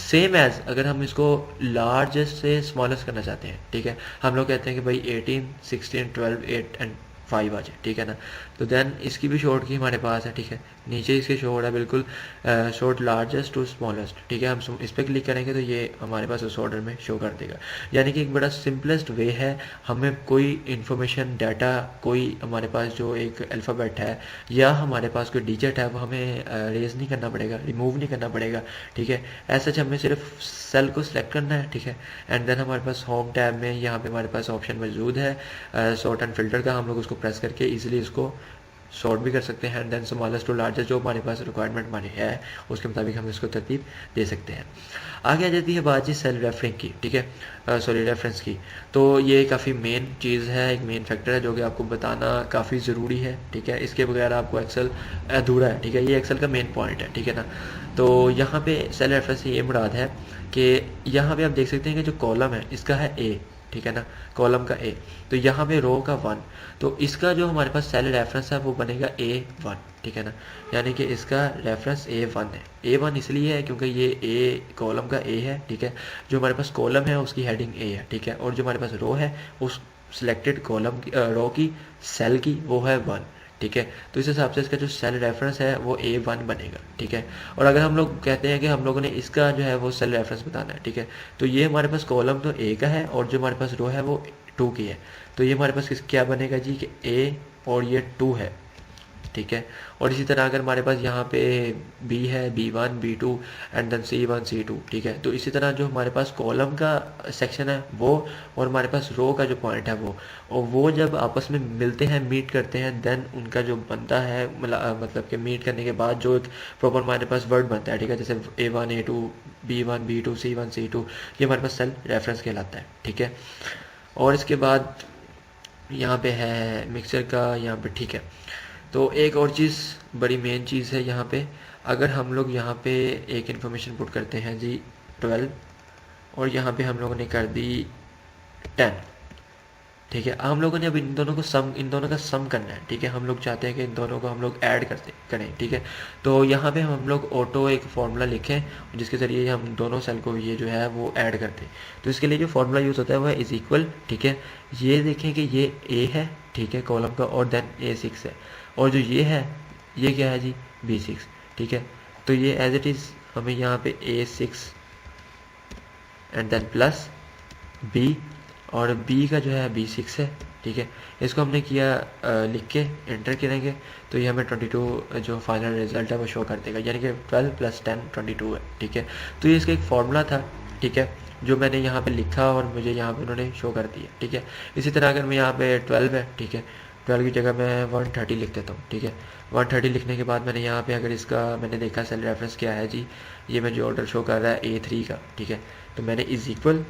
सेम एज अगर हम इसको लार्जेस्ट से स्मॉलेस्ट करना चाहते हैं, ठीक है, हम लोग कहते हैं कि भाई 18, 16, 12, 8 एंड 5 आ जाए। ठीक है ना, तो देन इसकी भी शॉर्ट की हमारे पास है। ठीक है, नीचे इसके शो हो रहा है बिल्कुल शॉर्ट लार्जेस्ट टू स्मॉलेस्ट। ठीक है, हम इस पर क्लिक करेंगे तो ये हमारे पास उस ऑर्डर में शो कर देगा। यानी कि एक बड़ा सिंपलेस्ट वे है, हमें कोई इंफॉर्मेशन डाटा, कोई हमारे पास जो एक अल्फ़ाबेट है या हमारे पास कोई डिजिट है वो हमें रेज नहीं करना पड़ेगा, रिमूव नहीं करना पड़ेगा। ठीक है, ऐसा हमें सिर्फ सेल को सिलेक्ट करना है। ठीक है, एंड देन हमारे पास होम टैब में यहाँ पे हमारे पास ऑप्शन मौजूद है सॉर्ट एंड फिल्टर का, हम लोग उसको प्रेस करके इजीली इसको सॉर्ट भी कर सकते हैं। And then smallest to largest जो हमारे पास रिक्वायरमेंट हमारी है उसके मुताबिक हम इसको तरतीब दे सकते हैं। आगे आ जाती है बात जी सेल रेफरिंग की। ठीक है, सॉरी रेफरेंस की। तो ये काफ़ी मेन चीज़ है, एक मेन फैक्टर है जो कि आपको बताना काफ़ी ज़रूरी है। ठीक है, इसके बगैर आपको एक्सेल अधूरा है। ठीक है, ये एक्सेल का मेन पॉइंट है। ठीक है ना, तो यहाँ पे सेल रेफरेंस से ये मुराद है कि यहाँ पे आप देख सकते हैं कि जो कॉलम है इसका है ए। ठीक है ना, कॉलम का ए, तो यहाँ पे रो का 1, तो इसका जो हमारे पास सेल रेफरेंस है वो बनेगा A1। ठीक है ना, यानी कि इसका रेफरेंस A1 है। A1 इसलिए है क्योंकि ये ए कॉलम का ए है। ठीक है, जो हमारे पास कॉलम है उसकी हेडिंग ए है। ठीक है, और जो हमारे पास रो है उस सिलेक्टेड कॉलम की रो की सेल की वो है 1। ठीक है, तो इस हिसाब से इसका जो सेल रेफरेंस है वो A1 बनेगा। ठीक है, और अगर हम लोग कहते हैं कि हम लोगों ने इसका जो है वो सेल रेफरेंस बताना है, ठीक है, तो ये हमारे पास कॉलम तो A का है और जो हमारे पास रो है वो 2 की है, तो ये हमारे पास क्या बनेगा जी कि A और ये 2 है। ठीक है, और इसी तरह अगर हमारे पास यहाँ पे B है, B1, B2 and then C1, C2। ठीक है, तो इसी तरह जो हमारे पास कॉलम का सेक्शन है वो और हमारे पास रो का जो पॉइंट है वो, और वो जब आपस में मिलते हैं, मीट करते हैं, देन उनका जो बनता है मतलब कि मीट करने के बाद जो एक प्रॉपर हमारे पास वर्ड बनता है। ठीक है, जैसे A1, A2, B1, B2, C1, C2, ये हमारे पास सेल रेफरेंस कहलाता है। ठीक है, और इसके बाद यहाँ पे है मिक्सचर का यहाँ पे। ठीक है, तो एक और चीज़ बड़ी मेन चीज़ है यहाँ पे, अगर हम लोग यहाँ पे एक इन्फॉर्मेशन पुट करते हैं जी 12 और यहाँ पे हम लोगों ने कर दी 10। ठीक है। हम लोगों ने अब इन दोनों का सम करना है, ठीक है। हम लोग चाहते हैं कि इन दोनों को हम लोग ऐड करें, ठीक है। तो यहाँ पे हम लोग ऑटो एक फार्मूला लिखें जिसके ज़रिए हम दोनों सेल को ये जो है वो ऐड करते हैं। तो इसके लिए जो फार्मूला यूज़ होता है वो है इज इक्वल, ठीक है। ये देखें कि ये ए है, ठीक है, कॉलम का, और देन A6 है, और जो ये है ये क्या है जी, B6, ठीक है। तो ये एज इट इज़ हमें यहाँ पे A6 and then plus B, और B का जो है B6 है, ठीक है। इसको हमने किया लिख के एंटर करेंगे तो ये हमें 22 जो फाइनल रिजल्ट है वो शो कर देगा, यानी कि 12 + 10 22 है, ठीक है। तो ये इसका एक फार्मूला था, ठीक है, जो मैंने यहाँ पे लिखा और मुझे यहाँ पे उन्होंने शो कर दिया, ठीक है। इसी तरह अगर मैं यहाँ पे 12 है, ठीक है, 12 की जगह मैं 130 लिख देता हूँ, ठीक है। 130 लिखने के बाद मैंने यहाँ पे अगर इसका मैंने देखा सेल रेफरेंस क्या है जी, ये मुझे ऑर्डर शो कर रहा है A3 का, ठीक है। तो मैंने इज इक्वल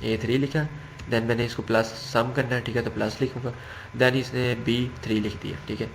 A3 लिखा, देन मैंने इसको प्लस सम करना है, ठीक है, तो प्लस लिखूंगा, देन इसने B3 लिख दिया, ठीक है,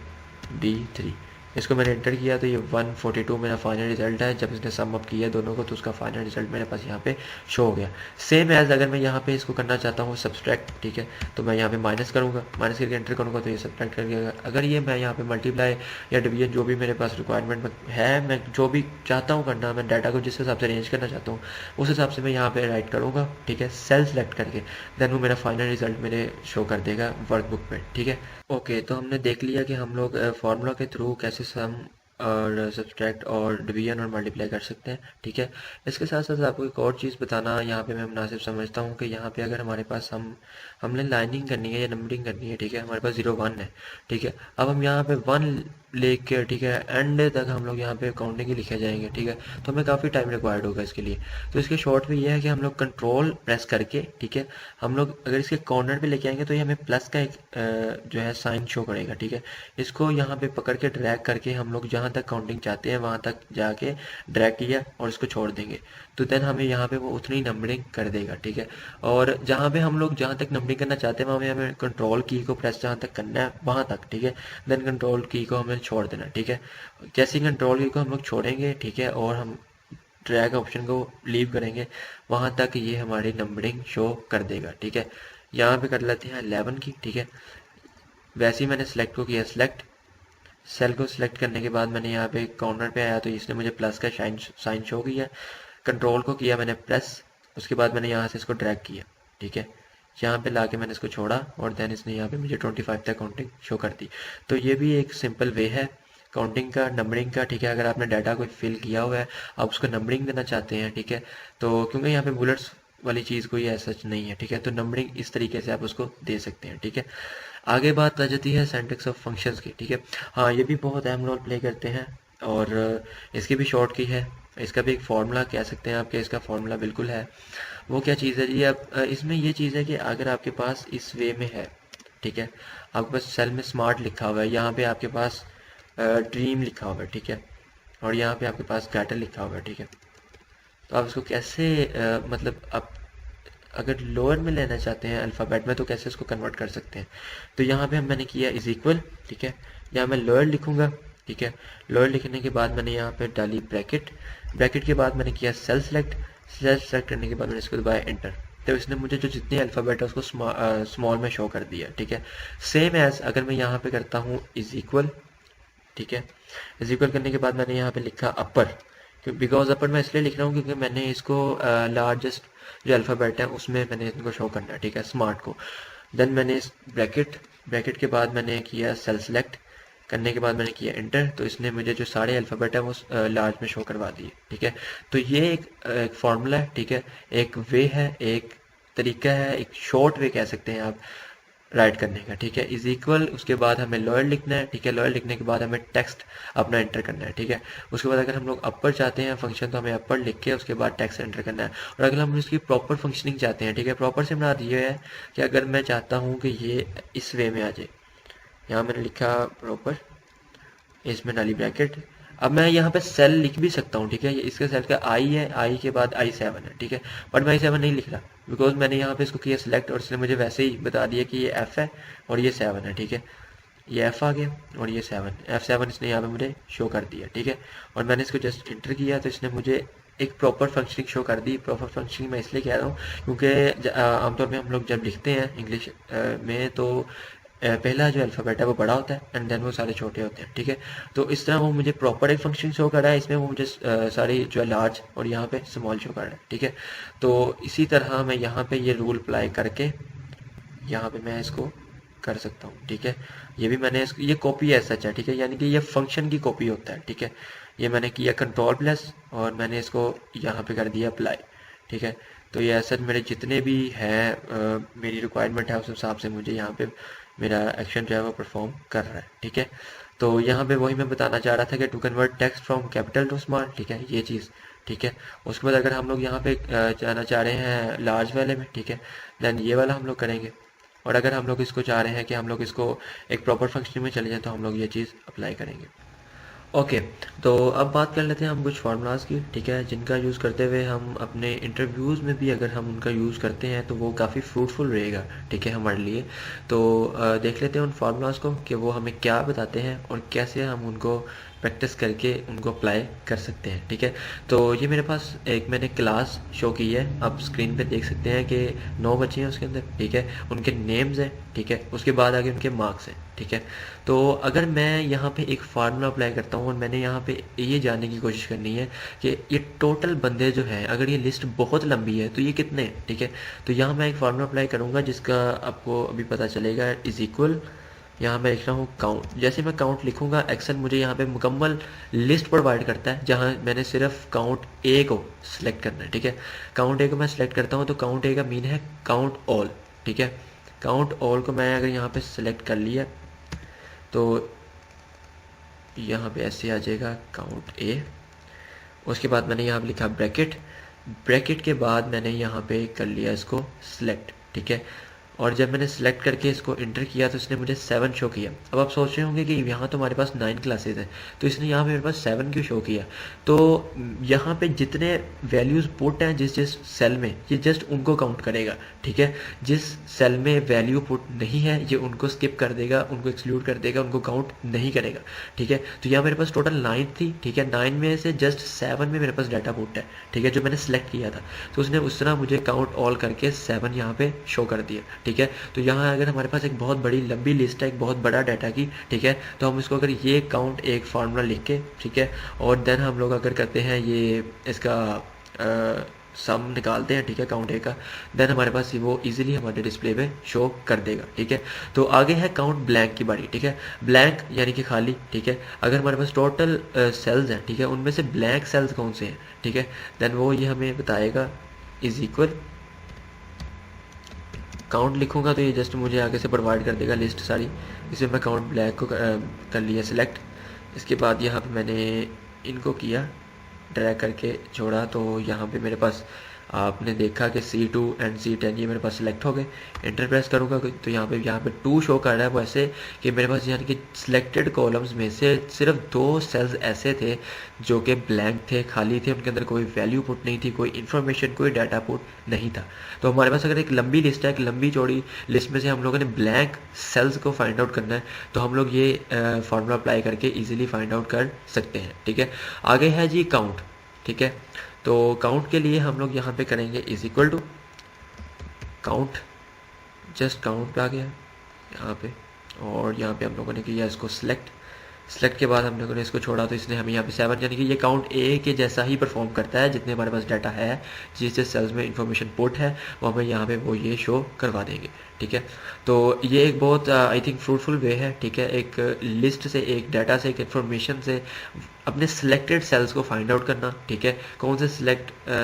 B3। इसको मैंने एंटर किया तो ये 142 मेरा फाइनल रिजल्ट है। जब इसने सम अप किया दोनों को तो उसका फाइनल रिजल्ट मेरे पास यहाँ पे शो हो गया। सेम एज अगर मैं यहाँ पे इसको करना चाहता हूँ सब्सट्रैक्ट, ठीक है, तो मैं यहाँ पे माइनस करूँगा, माइनस करके एंटर करूँगा तो ये सब्सट्रैक्ट कर दिया। अगर ये मैं यहाँ पे मल्टीप्लाई या डिवीजन जो भी मेरे पास रिक्वायरमेंट है, मैं जो भी चाहता हूँ करना, मैं डाटा को जिस हिसाब से अरेंज करना चाहता हूँ उस हिसाब से मैं यहाँ पे राइट करूँगा, ठीक है, सेल सेलेक्ट करके, देन वो मेरा फाइनल रिजल्ट मेरे शो कर देगा वर्कबुक पे, ठीक है। ओके, तो हमने देख लिया कि हम लोग फार्मूला के थ्रू कैसे सम और सब्सट्रैक्ट और डिवीजन और मल्टीप्लाई कर सकते हैं, ठीक है। इसके साथ साथ आपको एक और चीज़ बताना यहाँ पे मैं मुनासिब समझता हूँ कि यहाँ पे अगर हमारे पास हमने लाइनिंग करनी है या नंबरिंग करनी है, ठीक है, हमारे पास 0 1 है, ठीक है। अब हम यहाँ पे 1 लेके, ठीक है, एंड तक हम लोग यहाँ पे काउंटिंग ही लिखे जाएंगे, ठीक है, तो हमें काफ़ी टाइम रिक्वायर्ड होगा इसके लिए। तो इसके शॉर्ट में ये है कि हम लोग कंट्रोल प्रेस करके, ठीक है, हम लोग अगर इसके कॉर्नर पे लेके आएंगे तो ये हमें प्लस का एक जो है साइन शो करेगा, ठीक है। इसको यहाँ पे पकड़ के ड्रैग करके हम लोग जहाँ तक काउंटिंग चाहते हैं वहाँ तक जाके ड्रैग किया और इसको छोड़ देंगे, तो देन हमें यहाँ पे वो उतनी नंबरिंग कर देगा, ठीक है। और जहाँ पे हम लोग जहाँ तक नंबरिंग करना चाहते हैं वहाँ हमें कंट्रोल की को प्रेस जहाँ तक करना है वहाँ तक, ठीक है, देन कंट्रोल की को हमें छोड़ देना, ठीक है। जैसे ही कंट्रोल की को हम लोग छोड़ेंगे, ठीक है, और हम ड्रैग ऑप्शन को लीव करेंगे वहाँ तक ये हमारी नंबरिंग शो कर देगा, ठीक है। यहाँ पे कर लेते हैं 11 की, ठीक है। वैसे ही मैंने सेलेक्ट को किया सेलेक्ट, सेल को सिलेक्ट करने के बाद मैंने यहाँ पे कॉर्नर पे आया तो इसने मुझे प्लस का साइन शो किया। कंट्रोल को किया मैंने प्रेस, उसके बाद मैंने यहाँ से इसको ड्रैग किया, ठीक है, यहाँ पे लाके मैंने इसको छोड़ा और देन इसने यहाँ पे मुझे 25 तक काउंटिंग शो कर दी। तो ये भी एक सिंपल वे है काउंटिंग का, नंबरिंग का, ठीक है। अगर आपने डाटा को फिल किया हुआ है, आप उसको नंबरिंग देना चाहते हैं, ठीक है, तो क्योंकि यहाँ पे बुलेट्स वाली चीज़ कोई ऐसा नहीं है, ठीक है, तो नंबरिंग इस तरीके से आप उसको दे सकते हैं, ठीक है। आगे बात आ जाती है सिंटैक्स ऑफ फंक्शंस की, ठीक है। हाँ, ये भी बहुत अहम रोल प्ले करते हैं और इसकी भी शॉर्ट की है, इसका भी एक फार्मूला कह सकते हैं आपके, इसका फार्मूला बिल्कुल है। वो क्या चीज़ है जी, अब इसमें ये चीज़ है कि अगर आपके पास इस वे में है, ठीक है, आपके पास सेल में स्मार्ट लिखा हुआ है, यहाँ पे आपके पास ड्रीम लिखा हुआ है, ठीक है, और यहाँ पे आपके पास गैटर लिखा हुआ है, ठीक है। तो आप इसको कैसे मतलब आप अगर लोअर में लेना चाहते हैं अल्फ़ाबेट में तो कैसे इसको कन्वर्ट कर सकते हैं। तो यहाँ पे मैंने किया इज इक्वल, ठीक है, यहाँ मैं लोअर लिखूंगा, ठीक है। लोअर लिखने के बाद मैंने यहाँ पे डाली ब्रैकेट, ब्रैकेट के बाद मैंने किया सेल सेलेक्ट, सेल सेलेक्ट करने के बाद मैंने इसको दबाया एंटर, तो इसने मुझे जो जितने अल्फ़ाबेट है उसको स्मॉल में शो कर दिया, ठीक है। सेम एज अगर मैं यहाँ पे करता हूँ इज इक्वल, ठीक है, इज इक्वल करने के बाद मैंने यहाँ पे लिखा अपर, बिकॉज अपर मैं इसलिए लिख रहा हूँ क्योंकि मैंने इसको लार्जेस्ट जो अल्फ़ाबेट है उसमें मैंने इनको शो करना है, ठीक है, स्मार्ट को। देन मैंने इस ब्रैकेट, ब्रैकेट के बाद मैंने किया सेल सेलेक्ट करने के बाद मैंने किया एंटर, तो इसने मुझे जो सारे अल्फ़ाबेट है वो लार्ज में शो करवा दिए, ठीक है। तो ये एक फार्मूला है, ठीक है, एक वे है, एक तरीका है, एक शॉर्ट वे कह सकते हैं आप राइट करने का, ठीक है। इज इक्वल, उसके बाद हमें लोअर लिखना है, ठीक है, लोअर लिखने के बाद हमें टेक्स्ट अपना एंटर करना है, ठीक है। उसके बाद अगर हम लोग अपर चाहते हैं फंक्शन तो हमें अपर लिख के उसके बाद टेक्स्ट एंटर करना है। और अगर हम इसकी प्रॉपर फंक्शनिंग चाहते हैं, ठीक है, प्रॉपर से बना ये है कि अगर मैं चाहता हूँ कि ये इस वे में आ जाए, यहाँ मैंने लिखा प्रॉपर, इसमें डाली ब्रैकेट, अब मैं यहाँ पे सेल लिख भी सकता हूँ, ठीक है, ये इसके सेल का आई है, आई के बाद I7 है, ठीक है, बट मैं I7 नहीं लिख रहा बिकॉज मैंने यहाँ पे इसको किया सिलेक्ट और इसने मुझे वैसे ही बता दिया कि ये F है और ये 7 है, ठीक है, ये F आ गया और ये 7 F7 इसने यहाँ पे मुझे शो कर दिया, ठीक है। और मैंने इसको जस्ट इंटर किया तो इसने मुझे एक प्रॉपर फंक्शनिंग शो कर दी। प्रॉपर फंक्शनिंग मैं इसलिए कह रहा हूँ क्योंकि आमतौर पे हम लोग जब लिखते हैं इंग्लिश में तो पहला जो अल्फ़ाबेट है वो बड़ा होता है एंड देन वो सारे छोटे होते हैं, ठीक है। तो इस तरह वो मुझे प्रॉपर एक फंक्शन शो कर रहा है, इसमें वो मुझे सारी जो है लार्ज और यहाँ पे स्मॉल शो कर रहा है, ठीक है। तो इसी तरह मैं यहाँ पे ये रूल अप्लाई करके यहाँ पे मैं इसको कर सकता हूँ, ठीक है। ये भी मैंने ये कॉपी है सच है, ठीक है, यानी कि ये फंक्शन की कॉपी होता है, ठीक है। ये मैंने किया कंट्रोल प्लस और मैंने इसको यहाँ पे कर दिया अप्लाई, ठीक है। तो ये ऐसा मेरे जितने भी हैं मेरी रिक्वायरमेंट है उस हिसाब से मुझे यहाँ पे मेरा एक्शन जो है वो परफॉर्म कर रहा है, ठीक है। तो यहाँ पे वही मैं बताना चाह रहा था कि to convert text from capital to small, ठीक है, ये चीज़, ठीक है। उसके बाद अगर हम लोग यहाँ पे जाना चाह रहे हैं लार्ज वाले में, ठीक है, देन ये वाला हम लोग करेंगे। और अगर हम लोग इसको चाह रहे हैं कि हम लोग इसको एक प्रॉपर फंक्शन में चले जाएं तो हम लोग ये चीज़ अप्लाई करेंगे। ओके, तो अब बात कर लेते हैं हम कुछ फार्मूलाज़ की, ठीक है, जिनका यूज़ करते हुए हम अपने इंटरव्यूज़ में भी अगर हम उनका यूज़ करते हैं तो वो काफ़ी फ्रूटफुल रहेगा, ठीक है, हमारे लिए। तो देख लेते हैं उन फार्मूलाज़ को कि वो हमें क्या बताते हैं और कैसे हम उनको प्रैक्टिस करके उनको अप्लाई कर सकते हैं, ठीक है। तो ये मेरे पास एक मैंने क्लास शो की है, आप स्क्रीन पे देख सकते हैं कि 9 बच्चे हैं उसके अंदर, ठीक है, उनके नेम्स हैं, ठीक है, उसके बाद आगे उनके मार्क्स हैं, ठीक है। तो अगर मैं यहाँ पे एक फार्मूला अप्लाई करता हूँ और मैंने यहाँ पे ये जानने की कोशिश करनी है कि ये टोटल बंदे जो हैं, अगर ये लिस्ट बहुत लंबी है तो ये कितने हैं, ठीक है। तो यहाँ मैं एक फार्मूला अप्लाई करूँगा जिसका आपको अभी पता चलेगा, इज इक्वल, यहाँ मैं लिख रहा हूँ काउंट। जैसे मैं काउंट लिखूंगा एक्सेल मुझे यहाँ पे मुकम्मल लिस्ट प्रोवाइड करता है जहाँ मैंने सिर्फ काउंट ए को सिलेक्ट करना है, ठीक है। काउंट ए को मैं सिलेक्ट करता हूँ तो काउंट ए का मीन है काउंट ऑल, ठीक है। काउंट ऑल को मैं अगर यहाँ पे सिलेक्ट कर लिया तो यहाँ पे ऐसे आ जाएगा काउंट ए। उसके बाद मैंने यहाँ पे लिखा ब्रैकेट, ब्रैकेट के बाद मैंने यहाँ पे कर लिया इसको सिलेक्ट, ठीक है। और जब मैंने सेलेक्ट करके इसको इंटर किया तो इसने मुझे 7 शो किया। अब आप सोच रहे होंगे कि यहाँ तो हमारे पास 9 क्लासेज हैं तो इसने यहाँ पे मेरे पास 7 क्यों शो किया। तो यहाँ पे जितने वैल्यूज़ पुट हैं जिस जिस सेल में, ये जस्ट उनको काउंट करेगा, ठीक है। जिस सेल में वैल्यू पुट नहीं है ये उनको स्किप कर देगा, उनको एक्सक्लूड कर देगा, उनको काउंट नहीं करेगा, ठीक है। तो यहाँ मेरे पास टोटल 9 थी, ठीक है। 9 में से जस्ट 7 में मेरे पास डाटा पुट है, ठीक है, जो मैंने सेलेक्ट किया था। तो उसने उस तरह मुझे काउंट ऑल करके 7 यहाँ पे शो कर दिया, ठीक है। तो यहाँ अगर हमारे पास एक बहुत बड़ी लंबी लिस्ट है, एक बहुत बड़ा डाटा की, ठीक है, तो हम इसको अगर ये काउंट एक फार्मूला लिख के, ठीक है, और देन हम लोग अगर करते हैं ये इसका सम निकालते हैं, ठीक है, काउंट ए का, देन हमारे पास वो इजीली हमारे डिस्प्ले पे शो कर देगा, ठीक है। तो आगे है काउंट ब्लैंक की बारी, ठीक है। ब्लैंक यानी कि खाली, ठीक है। अगर हमारे पास टोटल सेल्स हैं, ठीक है, उनमें से ब्लैंक सेल्स कौन से हैं, ठीक है, देन वो ये हमें बताएगा, इज इक्वल काउंट लिखूंगा तो ये जस्ट मुझे आगे से प्रोवाइड कर देगा लिस्ट सारी। इसमें मैं काउंट ब्लैक को कर लिया सिलेक्ट। इसके बाद यहाँ पे मैंने इनको किया, ड्रैग करके छोड़ा, तो यहाँ पे मेरे पास आपने देखा कि C2 एंड C10 ये मेरे पास सिलेक्ट हो गए। एंटर प्रेस करूँगा तो यहाँ पे 2 शो कर रहा है, वो ऐसे कि मेरे पास यानी कि सिलेक्टेड कॉलम्स में से सिर्फ 2 सेल्स ऐसे थे जो कि ब्लैंक थे, खाली थे, उनके अंदर कोई वैल्यू पुट नहीं थी, कोई इन्फॉर्मेशन, कोई डाटा पुट नहीं था। तो हमारे पास अगर एक लंबी लिस्ट है, एक लंबी चौड़ी लिस्ट में से हम लोगों ने ब्लैंक सेल्स को फाइंड आउट करना है तो हम लोग ये फार्मूला अप्लाई करके ईजिली फाइंड आउट कर सकते हैं, ठीक है। आगे है जी काउंट, ठीक है। तो काउंट के लिए हम लोग यहाँ पे करेंगे is equal to count, just count पे आ गया यहाँ पे, और यहाँ पे हम लोगों ने किया इसको सिलेक्ट। सेलेक्ट के बाद हम लोगों ने इसको छोड़ा तो इसने हमें यहाँ पे 7 यानी कि ये काउंट ए के जैसा ही परफॉर्म करता है, जितने हमारे पास डाटा है, जिस जिस सेल्स में इंफॉर्मेशन पुट है वो हमें यहाँ पे वो ये शो करवा देंगे, ठीक है। तो ये एक बहुत आई थिंक फ्रूटफुल वे है, ठीक है, एक लिस्ट से, एक डाटा से, एक इन्फॉर्मेशन से अपने सिलेक्टेड सेल्स को फाइंड आउट करना, ठीक है। कौन से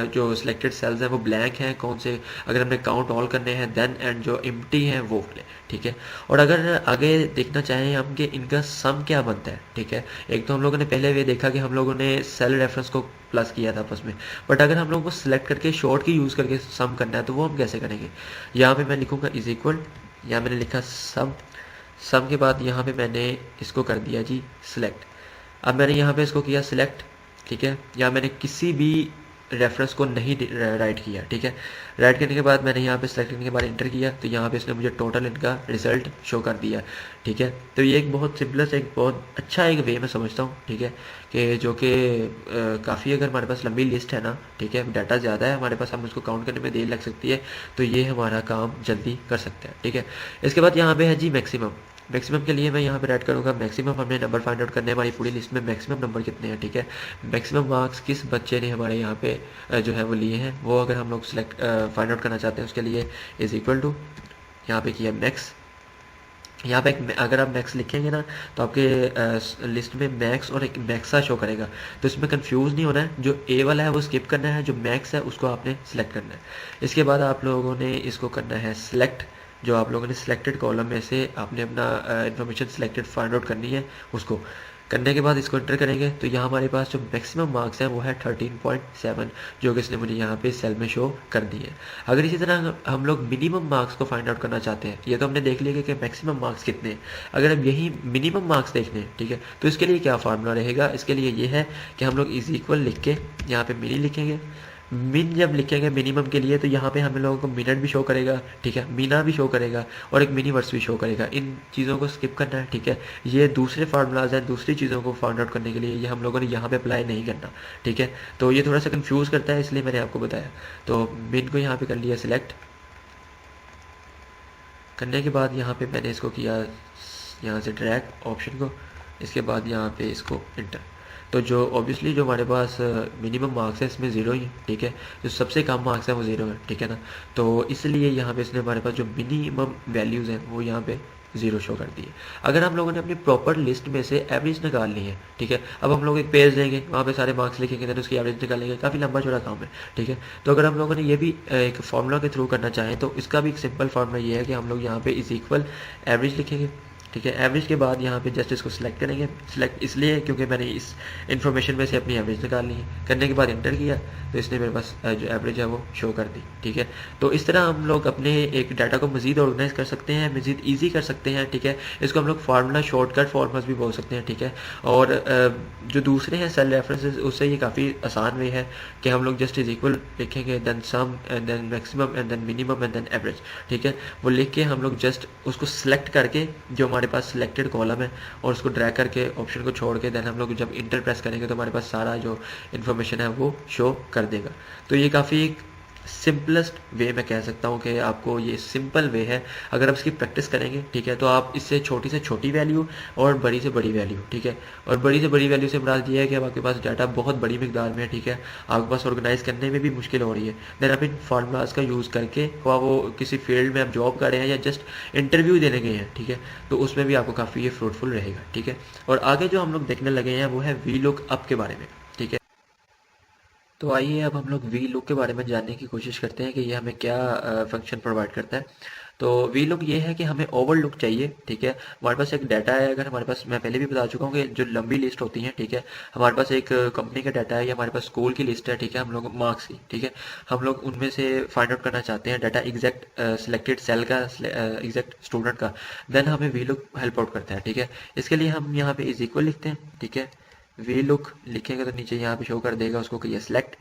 जो सिलेक्टेड सेल्स हैं वो ब्लैंक हैं, कौन से अगर हमने काउंट ऑल करने हैं देन, एंड जो एम्प्टी हैं वो वाले, ठीक है। और अगर आगे देखना चाहें हम कि इनका सम क्या बनता है, ठीक है। एक तो हम लोगों ने पहले ये देखा कि हम लोगों ने सेल रेफरेंस को प्लस किया था आपस में, बट अगर हम लोगों को सिलेक्ट करके शॉर्ट की यूज़ करके सम करना है तो वो हम कैसे करेंगे। यहाँ पे मैं लिखूँगा इज इक्वल, यहाँ मैंने लिखा सम के बाद यहाँ पे मैंने इसको कर दिया जी सिलेक्ट। अब मैंने यहाँ पे इसको किया सिलेक्ट, ठीक है। यहाँ मैंने किसी भी रेफरेंस को नहीं राइट किया, ठीक है। राइट करने के बाद मैंने यहाँ पे सेलेक्ट करने के बाद इंटर किया, तो यहाँ पे इसने मुझे टोटल इनका रिजल्ट शो कर दिया, ठीक है। तो ये एक बहुत सिंपलेस्ट, एक बहुत अच्छा एक वे मैं समझता हूँ, ठीक है, कि जो कि काफ़ी, अगर हमारे पास लंबी लिस्ट है ना, ठीक है, डाटा ज़्यादा है हमारे पास, हम उसको काउंट करने में देर लग सकती है, तो ये हमारा काम जल्दी कर सकते हैं, ठीक है। इसके बाद यहाँ पे है जी मैक्सिमम। मैक्सिमम के लिए मैं यहाँ पे ऐड करूँगा मैक्सिमम, हमने नंबर फाइंड आउट करने, हमारी पूरी लिस्ट में मैक्सिमम नंबर कितने हैं, ठीक है। मैक्सिमम मार्क्स किस बच्चे ने हमारे यहाँ पे जो है वो लिए हैं, वो अगर हम लोग सिलेक्ट फाइंड आउट करना चाहते हैं, उसके लिए इज़ इक्वल टू, यहाँ पे किया मैक्स। यहाँ पे अगर आप मैक्स लिखेंगे ना, तो आपके लिस्ट में मैक्स और एक मैक्सा शो करेगा, तो इसमें कंफ्यूज नहीं होना है। जो ए वाला है वो स्किप करना है, जो मैक्स है उसको आपने सिलेक्ट करना है। इसके बाद आप लोगों ने इसको करना है सिलेक्ट, जो आप लोगों ने सिलेक्टेड कॉलम में से आपने अपना इन्फॉर्मेशन सिलेक्टेड फाइंड आउट करनी है, उसको करने के बाद इसको एंटर करेंगे, तो यहाँ हमारे पास जो मैक्सिमम मार्क्स हैं वो है 13.7, जो कि इसने मुझे यहाँ पे सेल में शो कर दी है। अगर इसी तरह हम लोग मिनिमम मार्क्स को फाइंड आउट करना चाहते हैं, ये तो हमने देख लिया कि मैक्सिमम मार्क्स कितने हैं, अगर हम यही मिनिमम मार्क्स देखने हैं, ठीक है, तो इसके लिए क्या फार्मूला रहेगा, इसके लिए ये है कि हम लोग इज इक्वल लिख के यहाँ पे मिनी लिखेंगे। मिन जब लिखेंगे मिनिमम के लिए, तो यहाँ पे हम लोगों को मिनट भी शो करेगा, ठीक है, मीना भी शो करेगा और एक मिनी वर्स भी शो करेगा। इन चीज़ों को स्किप करना है, ठीक है। ये दूसरे फार्मूलाज हैं, दूसरी चीज़ों को फाइंड आउट करने के लिए, ये हम लोगों ने यहाँ पे अप्लाई नहीं करना, ठीक है। तो ये थोड़ा सा कंफ्यूज करता है, इसलिए मैंने आपको बताया। तो मिन को यहाँ पे कर लिया सिलेक्ट, करने के बाद यहाँ पे मैंने इसको किया यहाँ से ड्रैग ऑप्शन को, इसके बाद यहाँ पे इसको इंटर। तो जो ऑब्वियसली जो हमारे पास मिनिमम मार्क्स है इसमें ज़ीरो ही है, ठीक है। जो सबसे कम मार्क्स है वो ज़ीरो है, ठीक है ना। तो इसलिए यहाँ पे इसने हमारे पास जो मिनिमम वैल्यूज़ हैं वो यहाँ पे ज़ीरो शो कर दी है। अगर हम लोगों ने अपनी प्रॉपर लिस्ट में से एवरेज निकाल ली है, ठीक है, अब हम लोग एक पेज लेंगे, वहाँ पे सारे मार्क्स लिखेंगे, देन उसकी एवरेज निकालेंगे, काफ़ी लंबा चौड़ा काम है, ठीक है। तो अगर हम लोगों ने ये भी एक फार्मूला के थ्रू करना चाहें, तो इसका भी एक सिंपल फार्मूला ये है कि हम लोग यहाँ पे इज इक्वल एवरेज लिखेंगे, ठीक है। एवरेज के बाद यहाँ पे जस्ट इसको सिलेक्ट करेंगे, सिलेक्ट इसलिए क्योंकि मैंने इस इन्फॉर्मेशन में से अपनी एवरेज निकाल ली है। करने के बाद इंटर किया, तो इसने मेरे पास जो एवरेज है वो शो कर दी, ठीक है। तो इस तरह हम लोग अपने एक डाटा को मज़ीद ऑर्गेनाइज कर सकते हैं, मज़ीद ईजी कर सकते हैं, ठीक है। इसको हम लोग फार्मूला शॉर्टकट फार्मूलाज भी बोल सकते हैं, ठीक है। और जो दूसरे हैं सेल रेफरेंसेस, उससे ये काफ़ी आसान वे है कि हम लोग जस्ट इज इक्वल लिखेंगे, then sum and then maximum and then minimum and then average, ठीक है। वो लिख के हम लोग जस्ट उसको सिलेक्ट करके जो हमारे पास सिलेक्टेड कॉलम है, और उसको ड्रैग करके ऑप्शन को छोड़ के देन हम लोग जब इंटर प्रेस करेंगे तो हमारे पास सारा जो इन्फॉर्मेशन है वो शो कर देगा। तो ये काफ़ी सिंपलेस्ट वे मैं कह सकता हूँ कि आपको ये सिंपल वे है। अगर आप इसकी प्रैक्टिस करेंगे, ठीक है, तो आप इससे छोटी से छोटी वैल्यू और बड़ी से बड़ी वैल्यू, ठीक है, और बड़ी से बड़ी वैल्यू से मुराद ये है कि अब आपके पास डाटा बहुत बड़ी मिकदार में है, ठीक है, आपके पास ऑर्गेनाइज करने में भी मुश्किल हो रही है, देन आप इन फार्मूलाज का यूज़ करके वो किसी फील्ड में आप जॉब कर रहे हैं या जस्ट इंटरव्यू देने गए हैं, ठीक है, तो उसमें भी आपको काफ़ी ये फ्रूटफुल रहेगा, ठीक है। और आगे जो हम लोग देखने लगे हैं वो है वी लुक अप के बारे में, ठीक है। तो आइए अब हम लोग वी लुक के बारे में जानने की कोशिश करते हैं कि ये हमें क्या फंक्शन प्रोवाइड करता है। तो वी लुक ये है कि हमें ओवर लुक चाहिए, ठीक है। हमारे पास एक डाटा है, अगर हमारे पास, मैं पहले भी बता चुका हूँ कि जो लंबी लिस्ट होती है, ठीक है, हमारे पास एक कंपनी का डाटा है या हमारे पास स्कूल की लिस्ट है, ठीक है, हम लोग मार्क्स की, ठीक है, हम लोग उनमें से फाइंड आउट करना चाहते हैं डाटा एग्जैक्ट सिलेक्टेड सेल का, एग्जैक्ट स्टूडेंट का, देन हमें वी लुक हेल्प आउट करता है, ठीक है। इसके लिए हम यहाँ पे इज इक्वल लिखते हैं, ठीक है। वी लुक लिखेंगे तो नीचे यहाँ पे शो कर देगा, उसको कहिए सिलेक्ट,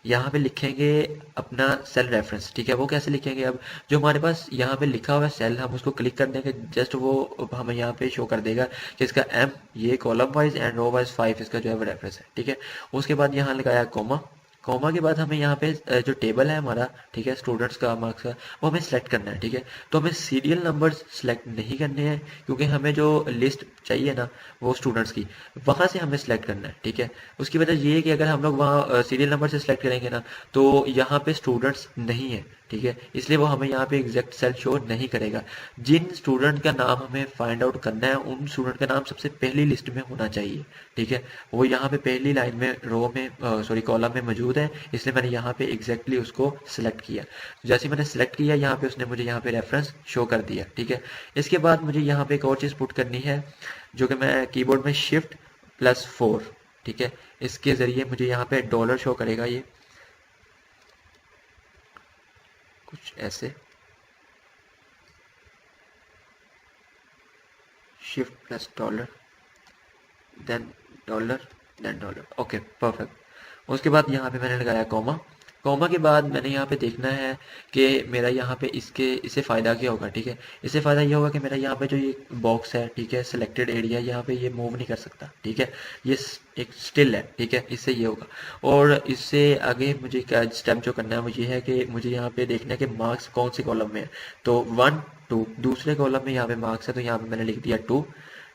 यहाँ पे लिखेंगे अपना सेल रेफरेंस, ठीक है। वो कैसे लिखेंगे, अब जो हमारे पास यहाँ पे लिखा हुआ है सेल, हम उसको क्लिक कर देंगे, जस्ट वो हमें यहाँ पे शो कर देगा कि इसका एम, ये column wise and row wise 5 इसका जो है वो रेफरेंस है, ठीक है। उसके बाद यहाँ लगाया कॉमा, कॉमा के बाद हमें यहाँ पे जो टेबल है हमारा, ठीक है, स्टूडेंट्स का मार्क्स का, वो हमें सेलेक्ट करना है, ठीक है। तो हमें सीरियल नंबर सेलेक्ट नहीं करने हैं, क्योंकि हमें जो लिस्ट चाहिए ना वो स्टूडेंट्स की, वहाँ से हमें सेलेक्ट करना है, ठीक है। उसकी वजह ये है कि अगर हम लोग वहाँ सीरियल नंबर से सेलेक्ट करेंगे ना, तो यहाँ पे स्टूडेंट्स नहीं है, ठीक है, इसलिए वो हमें यहाँ पे एग्जैक्ट सेल शो नहीं करेगा। जिन स्टूडेंट का नाम हमें फाइंड आउट करना है, उन स्टूडेंट का नाम सबसे पहली लिस्ट में होना चाहिए, ठीक है। वो यहाँ पे पहली लाइन में, रो में, सॉरी कॉलम में मौजूद है, इसलिए मैंने यहाँ पे एग्जैक्टली उसको सिलेक्ट किया। जैसे मैंने सिलेक्ट किया, यहाँ पे उसने मुझे यहाँ पे रेफरेंस शो कर दिया, ठीक है। इसके बाद मुझे यहाँ पे एक और चीज़ पुट करनी है, जो कि मैं कीबोर्ड में Shift+4, ठीक है, इसके ज़रिए मुझे यहाँ पे डॉलर शो करेगा, ये कुछ ऐसे, Shift+$, then dollar, then dollar, okay perfect. उसके बाद यहाँ पे मैंने लगाया कॉमा। कॉमा के बाद मैंने यहाँ पे देखना है कि मेरा यहाँ पे इससे फ़ायदा क्या होगा, ठीक है। इससे फ़ायदा ये होगा कि मेरा यहाँ पे जो ये बॉक्स है, ठीक है, सिलेक्टेड एरिया, यहाँ पे ये मूव नहीं कर सकता, ठीक है, ये एक स्टिल है, ठीक है, इससे ये होगा। और इससे आगे मुझे क्या स्टेप जो करना है वो ये है कि मुझे यहाँ पे देखना है कि मार्क्स कौन सी कॉलम में है। तो 1 2 दूसरे कॉलम में यहाँ पे मार्क्स है, तो यहाँ पे मैंने लिख दिया 2।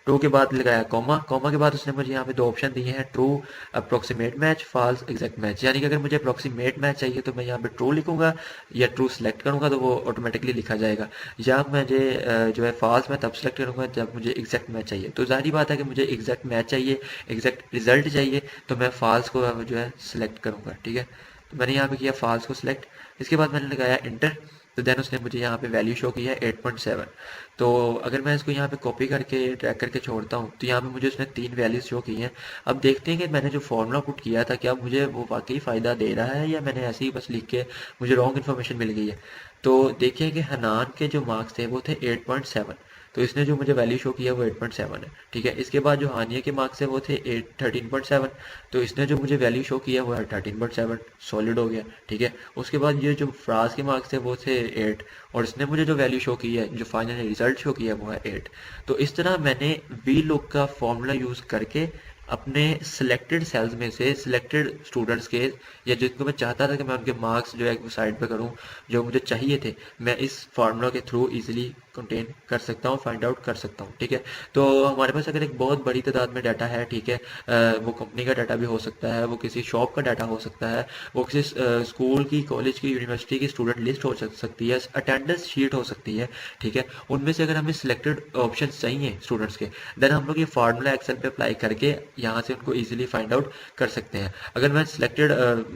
2 के बाद लगाया कॉमा। कॉमा के बाद उसने मुझे यहाँ पे 2 ऑप्शन दिए हैं, true approximate match, false exact match. यानी कि अगर मुझे अप्रोक्सीमेट मैच चाहिए तो मैं यहाँ पे ट्रू लिखूंगा या ट्रू सेलेक्ट करूंगा तो वो ऑटोमेटिकली लिखा जाएगा, या मुझे जो है फॉल्स मैं तब सेलेक्ट करूंगा जब मुझे एग्जैक्ट मैच चाहिए। तो जाहिर बात है कि मुझे एग्जैक्ट मैच चाहिए, एग्जैक्ट रिजल्ट चाहिए, तो मैं फॉल्स को जो है सिलेक्ट करूंगा, ठीक है। तो मैंने यहाँ पे किया फॉल्स को सिलेक्ट। इसके बाद मैंने लगाया इंटर। तो देन उसने मुझे यहाँ पे वैल्यू शो की है 8.7। तो अगर मैं इसको यहाँ पे कॉपी करके ट्रैक करके छोड़ता हूँ तो यहाँ पे मुझे उसने 3 वैल्यूज शो की हैं। अब देखते हैं कि मैंने जो फॉर्मूला पुट किया था क्या मुझे वो वाकई फ़ायदा दे रहा है या मैंने ऐसे ही बस लिख के मुझे रॉन्ग इन्फॉर्मेशन मिल गई है। तो देखिए कि हनान के जो मार्क्स थे वो थे 8.7, तो इसने जो मुझे वैल्यू शो किया वो 8.7 है, ठीक है। इसके बाद जो हानिया के मार्क्स है वो थे 13.7, तो इसने जो मुझे वैल्यू शो किया वो है 13.7, सॉलिड हो गया, ठीक है। उसके बाद ये जो फ्राज के मार्क्स थे वो थे 8, और इसने मुझे जो वैल्यू शो की है, जो फाइनल रिजल्ट शो किया वो है 8। तो इस तरह मैंने वी लुक का फॉर्मूला यूज़ करके अपने सिलेक्टेड सेल्स में से सिलेक्टेड स्टूडेंट्स के, या जिनको मैं चाहता था कि मैं उनके मार्क्स जो है वो साइड पे करूं, जो मुझे चाहिए थे, मैं इस फार्मूला के थ्रू इजीली कंटेन कर सकता हूं, फाइंड आउट कर सकता हूं, ठीक है। तो हमारे पास अगर एक बहुत बड़ी तादाद में डाटा है, ठीक है, वो कंपनी का डाटा भी हो सकता है, वो किसी शॉप का डाटा हो सकता है, वो किसी स्कूल की, कॉलेज की, यूनिवर्सिटी की स्टूडेंट लिस्ट हो सकती है, अटेंडेंस शीट हो सकती है, ठीक है। उनमें से अगर हमें सिलेक्टेड ऑप्शन चाहिए स्टूडेंट्स के, देन हम लोग ये फार्मूला एक्सेल पे अप्लाई करके यहाँ से उनको इजीली फाइंड आउट कर सकते हैं। अगर मैं सिलेक्टेड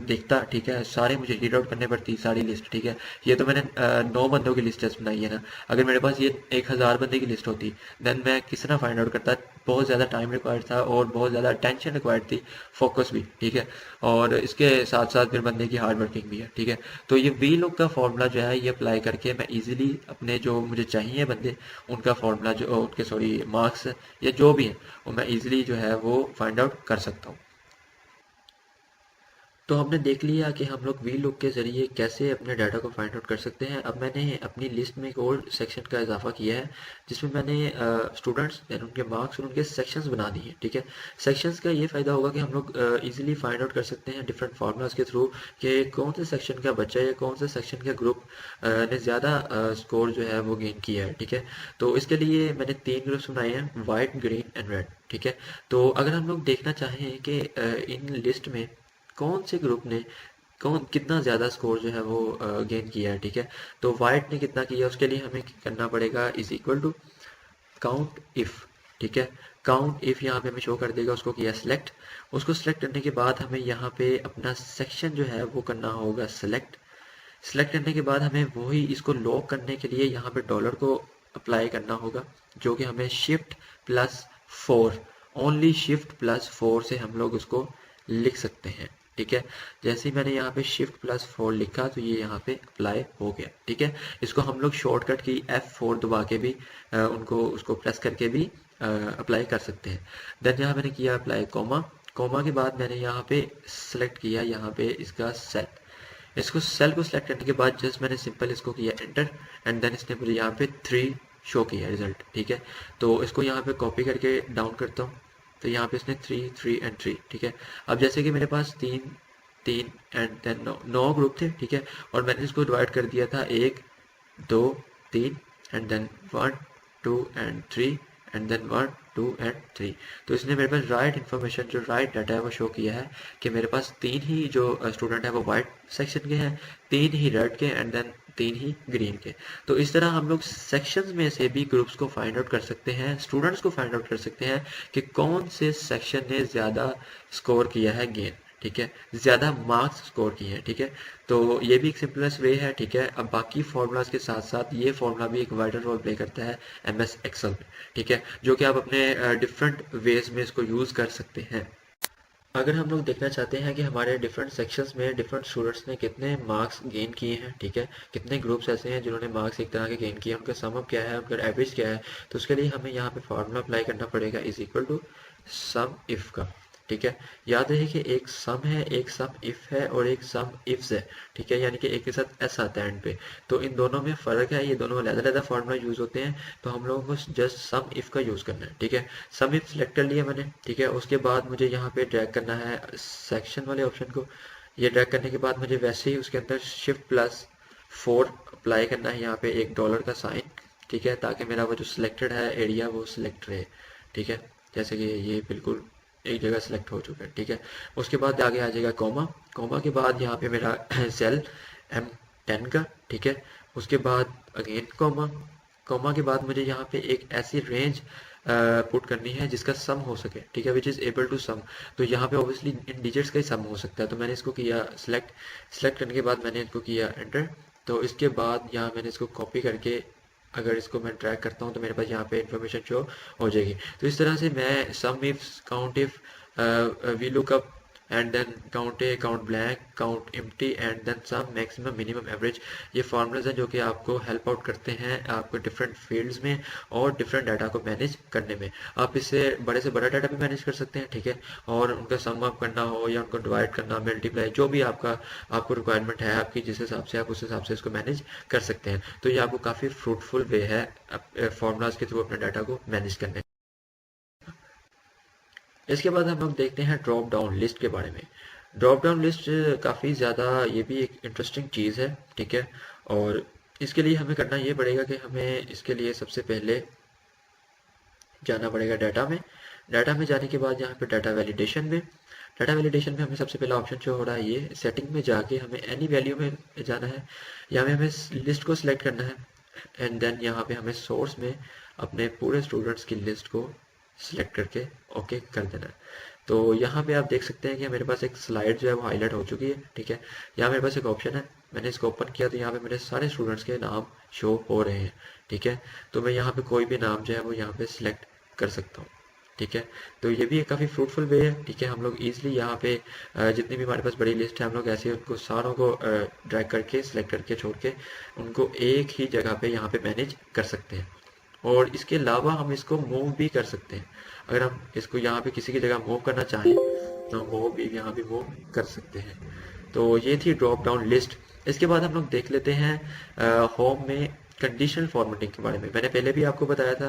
देखता, ठीक है, सारे मुझे रीड आउट करने पड़ती सारी लिस्ट, ठीक है। ये तो मैंने 9 बंदों की लिस्ट बनाई है ना, अगर मेरे पास ये 1000 बंदे की लिस्ट होती देन मैं किस तरह फाइंड आउट करता। बहुत ज़्यादा टाइम रिक्वायर्ड था और बहुत ज़्यादा अटेंशन रिक्वायर्ड थी, फोकस भी, ठीक है, और इसके साथ साथ फिर बंदे की हार्ड वर्किंग भी है, ठीक है। तो ये वी लुक का फॉर्मूला जो है ये अप्लाई करके मैं इजीली अपने जो मुझे चाहिए बंदे, उनका फॉर्मूला जो उनके मार्क्स या जो भी है वो मैं इजीली जो है वो फाइंड आउट कर सकता हूँ। तो हमने देख लिया कि हम लोग वी लुक के ज़रिए कैसे अपने डाटा को फाइंड आउट कर सकते हैं। अब मैंने अपनी लिस्ट में एक और सेक्शन का इजाफा किया है जिसमें मैंने स्टूडेंट्स दैन उनके मार्क्स और उनके सेक्शंस बना दिए हैं, ठीक है। सेक्शंस का ये फ़ायदा होगा कि हम लोग इजीली फाइंड आउट कर सकते हैं डिफरेंट फार्मूलाज के थ्रू कि कौन से सेक्शन का बच्चा या कौन से सेक्शन का ग्रुप ने ज़्यादा स्कोर जो है वो गेन किया है, ठीक है। तो इसके लिए मैंने 3 ग्रुप्स बनाए हैं, वाइट, ग्रीन एंड रेड, ठीक है। तो अगर हम लोग देखना चाहें कि इन लिस्ट में कौन से ग्रुप ने कौन कितना ज़्यादा स्कोर जो है वो गेन किया है, ठीक है। तो वाइट ने कितना किया उसके लिए हमें करना पड़ेगा is equal to count if, ठीक है। काउंट इफ़ यहाँ पे हमें शो कर देगा, उसको किया सिलेक्ट। उसको सिलेक्ट करने के बाद हमें यहाँ पे अपना सेक्शन जो है वो करना होगा सिलेक्ट। सिलेक्ट करने के बाद हमें वही इसको लॉक करने के लिए यहाँ पे डॉलर को अप्लाई करना होगा, जो कि हमें Shift+4, ओनली Shift+4 से हम लोग उसको लिख सकते हैं, ठीक है। जैसे ही मैंने यहाँ पे Shift+4 लिखा तो ये यहाँ पे अप्लाई हो गया, ठीक है। इसको हम लोग शॉर्टकट की F4 दबा के भी उसको प्रेस करके भी अप्लाई कर सकते हैं। देन यहाँ मैंने किया अप्लाई कॉमा। कॉमा के बाद मैंने यहाँ पे सेलेक्ट किया यहाँ पे इसका सेल। इसको सेल को सिलेक्ट करने के बाद जस्ट मैंने सिंपल इसको किया एंटर, एंड देन इसने मुझे यहाँ पे 3 शो किया रिजल्ट, ठीक है। तो इसको यहाँ पे कॉपी करके डाउन करता हूँ, तो यहाँ पे इसने 3 3 एंड 3, ठीक है। अब जैसे कि मेरे पास 3 3 एंड देन 9 ग्रुप थे, ठीक है, और मैंने इसको डिवाइड कर दिया था 1 2 3 and then 1 2 and 3 and then 1 2 and 3। तो इसने मेरे पास राइट इन्फॉर्मेशन, जो राइट डाटा है वो शो किया है कि मेरे पास 3 ही जो स्टूडेंट है वो वाइट सेक्शन के हैं, 3 ही रेड के एंड देन 3 ही ग्रीन के। तो इस तरह हम लोग सेक्शंस में से भी ग्रुप्स को फाइंड आउट कर सकते हैं, स्टूडेंट्स को फाइंड आउट कर सकते हैं कि कौन से सेक्शन ने ज़्यादा स्कोर किया है गेन, ठीक है, ज़्यादा मार्क्स स्कोर किए हैं, ठीक है। तो ये भी एक सिंपलेस्ट वे है, ठीक है। अब बाकी फार्मूलाज के साथ साथ ये फार्मूला भी एक वाइडर रोल प्ले करता है MS एक्सेल में, ठीक है, जो कि आप अपने डिफरेंट वेज में इसको यूज़ कर सकते हैं। अगर हम लोग देखना चाहते हैं कि हमारे डिफरेंट सेक्शंस में डिफरेंट स्टूडेंट्स ने कितने मार्क्स गेन किए हैं, ठीक है, कितने ग्रुप्स ऐसे हैं जिन्होंने मार्क्स एक तरह के गेन किए, उनका सम अप क्या है, उनका एवरेज क्या है, तो उसके लिए हमें यहाँ पे फार्मूला अप्लाई करना पड़ेगा is equal to sum if का। ठीक है। याद रहे कि एक सम है, एक सम इफ है और एक सम इफ्स है, ठीक है, यानी कि एक के साथ एस आता है एंड पे। तो इन दोनों में फ़र्क है, ये दोनों अलग-अलग फार्मूला यूज़ होते हैं, तो हम लोगों को जस्ट सम इफ का यूज़ करना है, ठीक है। सम इफ सेलेक्ट कर लिया मैंने, ठीक है। उसके बाद मुझे यहाँ पे ड्रैग करना है सेक्शन वाले ऑप्शन को। ये ड्रैग करने के बाद मुझे वैसे ही उसके अंदर Shift+4 अप्लाई करना है, यहाँ पे एक डॉलर का साइन, ठीक है, ताकि मेरा वो जो सिलेक्टेड है एरिया वो सिलेक्ट रहे, ठीक है। जैसे कि ये बिल्कुल एक जगह सेलेक्ट हो चुका है, ठीक है। उसके बाद आगे आ जाएगा कॉमा, कॉमा के बाद यहाँ पे मेरा सेल M10 का, ठीक है। उसके बाद अगेन कॉमा, कॉमा के बाद मुझे यहाँ पे एक ऐसी रेंज पुट करनी है जिसका सम हो सके, ठीक है, which is able to some. तो यहाँ पे ऑब्वियसली इन डिजिट्स का ही सम हो सकता है, तो मैंने इसको किया सिलेक्ट, सिलेक्ट करने के बाद मैंने इसको किया एंटर। तो इसके बाद यहाँ मैंने इसको कॉपी करके अगर इसको मैं ड्रैग करता हूँ तो मेरे पास यहाँ पे इन्फॉर्मेशन शो हो जाएगी। तो इस तरह से मैं sum if, count if, V lookup and then count A, count blank, count empty and then sum, maximum, minimum, average, ये फार्मूलाज हैं जो कि आपको हेल्प आउट करते हैं आपको डिफरेंट फील्ड्स में और डिफरेंट डाटा को मैनेज करने में। आप इससे बड़ा डाटा भी मैनेज कर सकते हैं, ठीक है, और उनका सम अप करना हो या उनको डिवाइड करना, मल्टीप्लाई, जो भी आपको रिक्वायरमेंट है आपकी, जिस हिसाब से आप उस हिसाब से इसको मैनेज कर सकते हैं। तो ये आपको काफ़ी फ्रूटफुल वे है फार्मूलाज के थ्रू अपने डाटा को मैनेज करने। इसके बाद हम लोग देखते हैं ड्रॉप डाउन लिस्ट के बारे में। ड्रॉप डाउन लिस्ट काफ़ी ज़्यादा ये भी एक इंटरेस्टिंग चीज़ है, ठीक है। और इसके लिए हमें करना ये पड़ेगा कि हमें इसके लिए सबसे पहले जाना पड़ेगा डाटा में। डाटा में जाने के बाद यहाँ पे डाटा वैलिडेशन में, डाटा वैलिडेशन में हमें सबसे पहला ऑप्शन जो हो रहा है ये सेटिंग में जाके हमें एनी वैल्यू में जाना है। यहाँ पे हमें लिस्ट को सिलेक्ट करना है एंड देन यहाँ पे हमें सोर्स में अपने पूरे स्टूडेंट्स की लिस्ट को सिलेक्ट करके ओके कर देना है। तो यहाँ पे आप देख सकते हैं कि मेरे पास एक स्लाइड जो है वो हाईलाइट हो चुकी है, ठीक है। यहाँ मेरे पास एक ऑप्शन है, मैंने इसको ओपन किया तो यहाँ पे मेरे सारे स्टूडेंट्स के नाम शो हो रहे हैं, ठीक है। तो मैं यहाँ पे कोई भी नाम जो है वो यहाँ पे सिलेक्ट कर सकता हूँ, ठीक है। तो ये भी एक काफ़ी फ्रूटफुल वे है, ठीक है। हम लोग ईजिली यहाँ पे जितनी भी हमारे पास बड़ी लिस्ट है हम लोग ऐसे उनको सारों को ड्रैग करके सिलेक्ट करके छोड़ के उनको एक ही जगह पे यहाँ पे मैनेज कर सकते हैं। और इसके अलावा हम इसको मूव भी कर सकते हैं, अगर हम इसको यहाँ पे किसी की जगह मूव करना चाहें तो मूव भी यहाँ पे मूव कर सकते हैं। तो ये थी ड्रॉप डाउन लिस्ट। इसके बाद हम लोग देख लेते हैं होम में कंडीशनल फॉर्मेटिंग के बारे में। मैंने पहले भी आपको बताया था,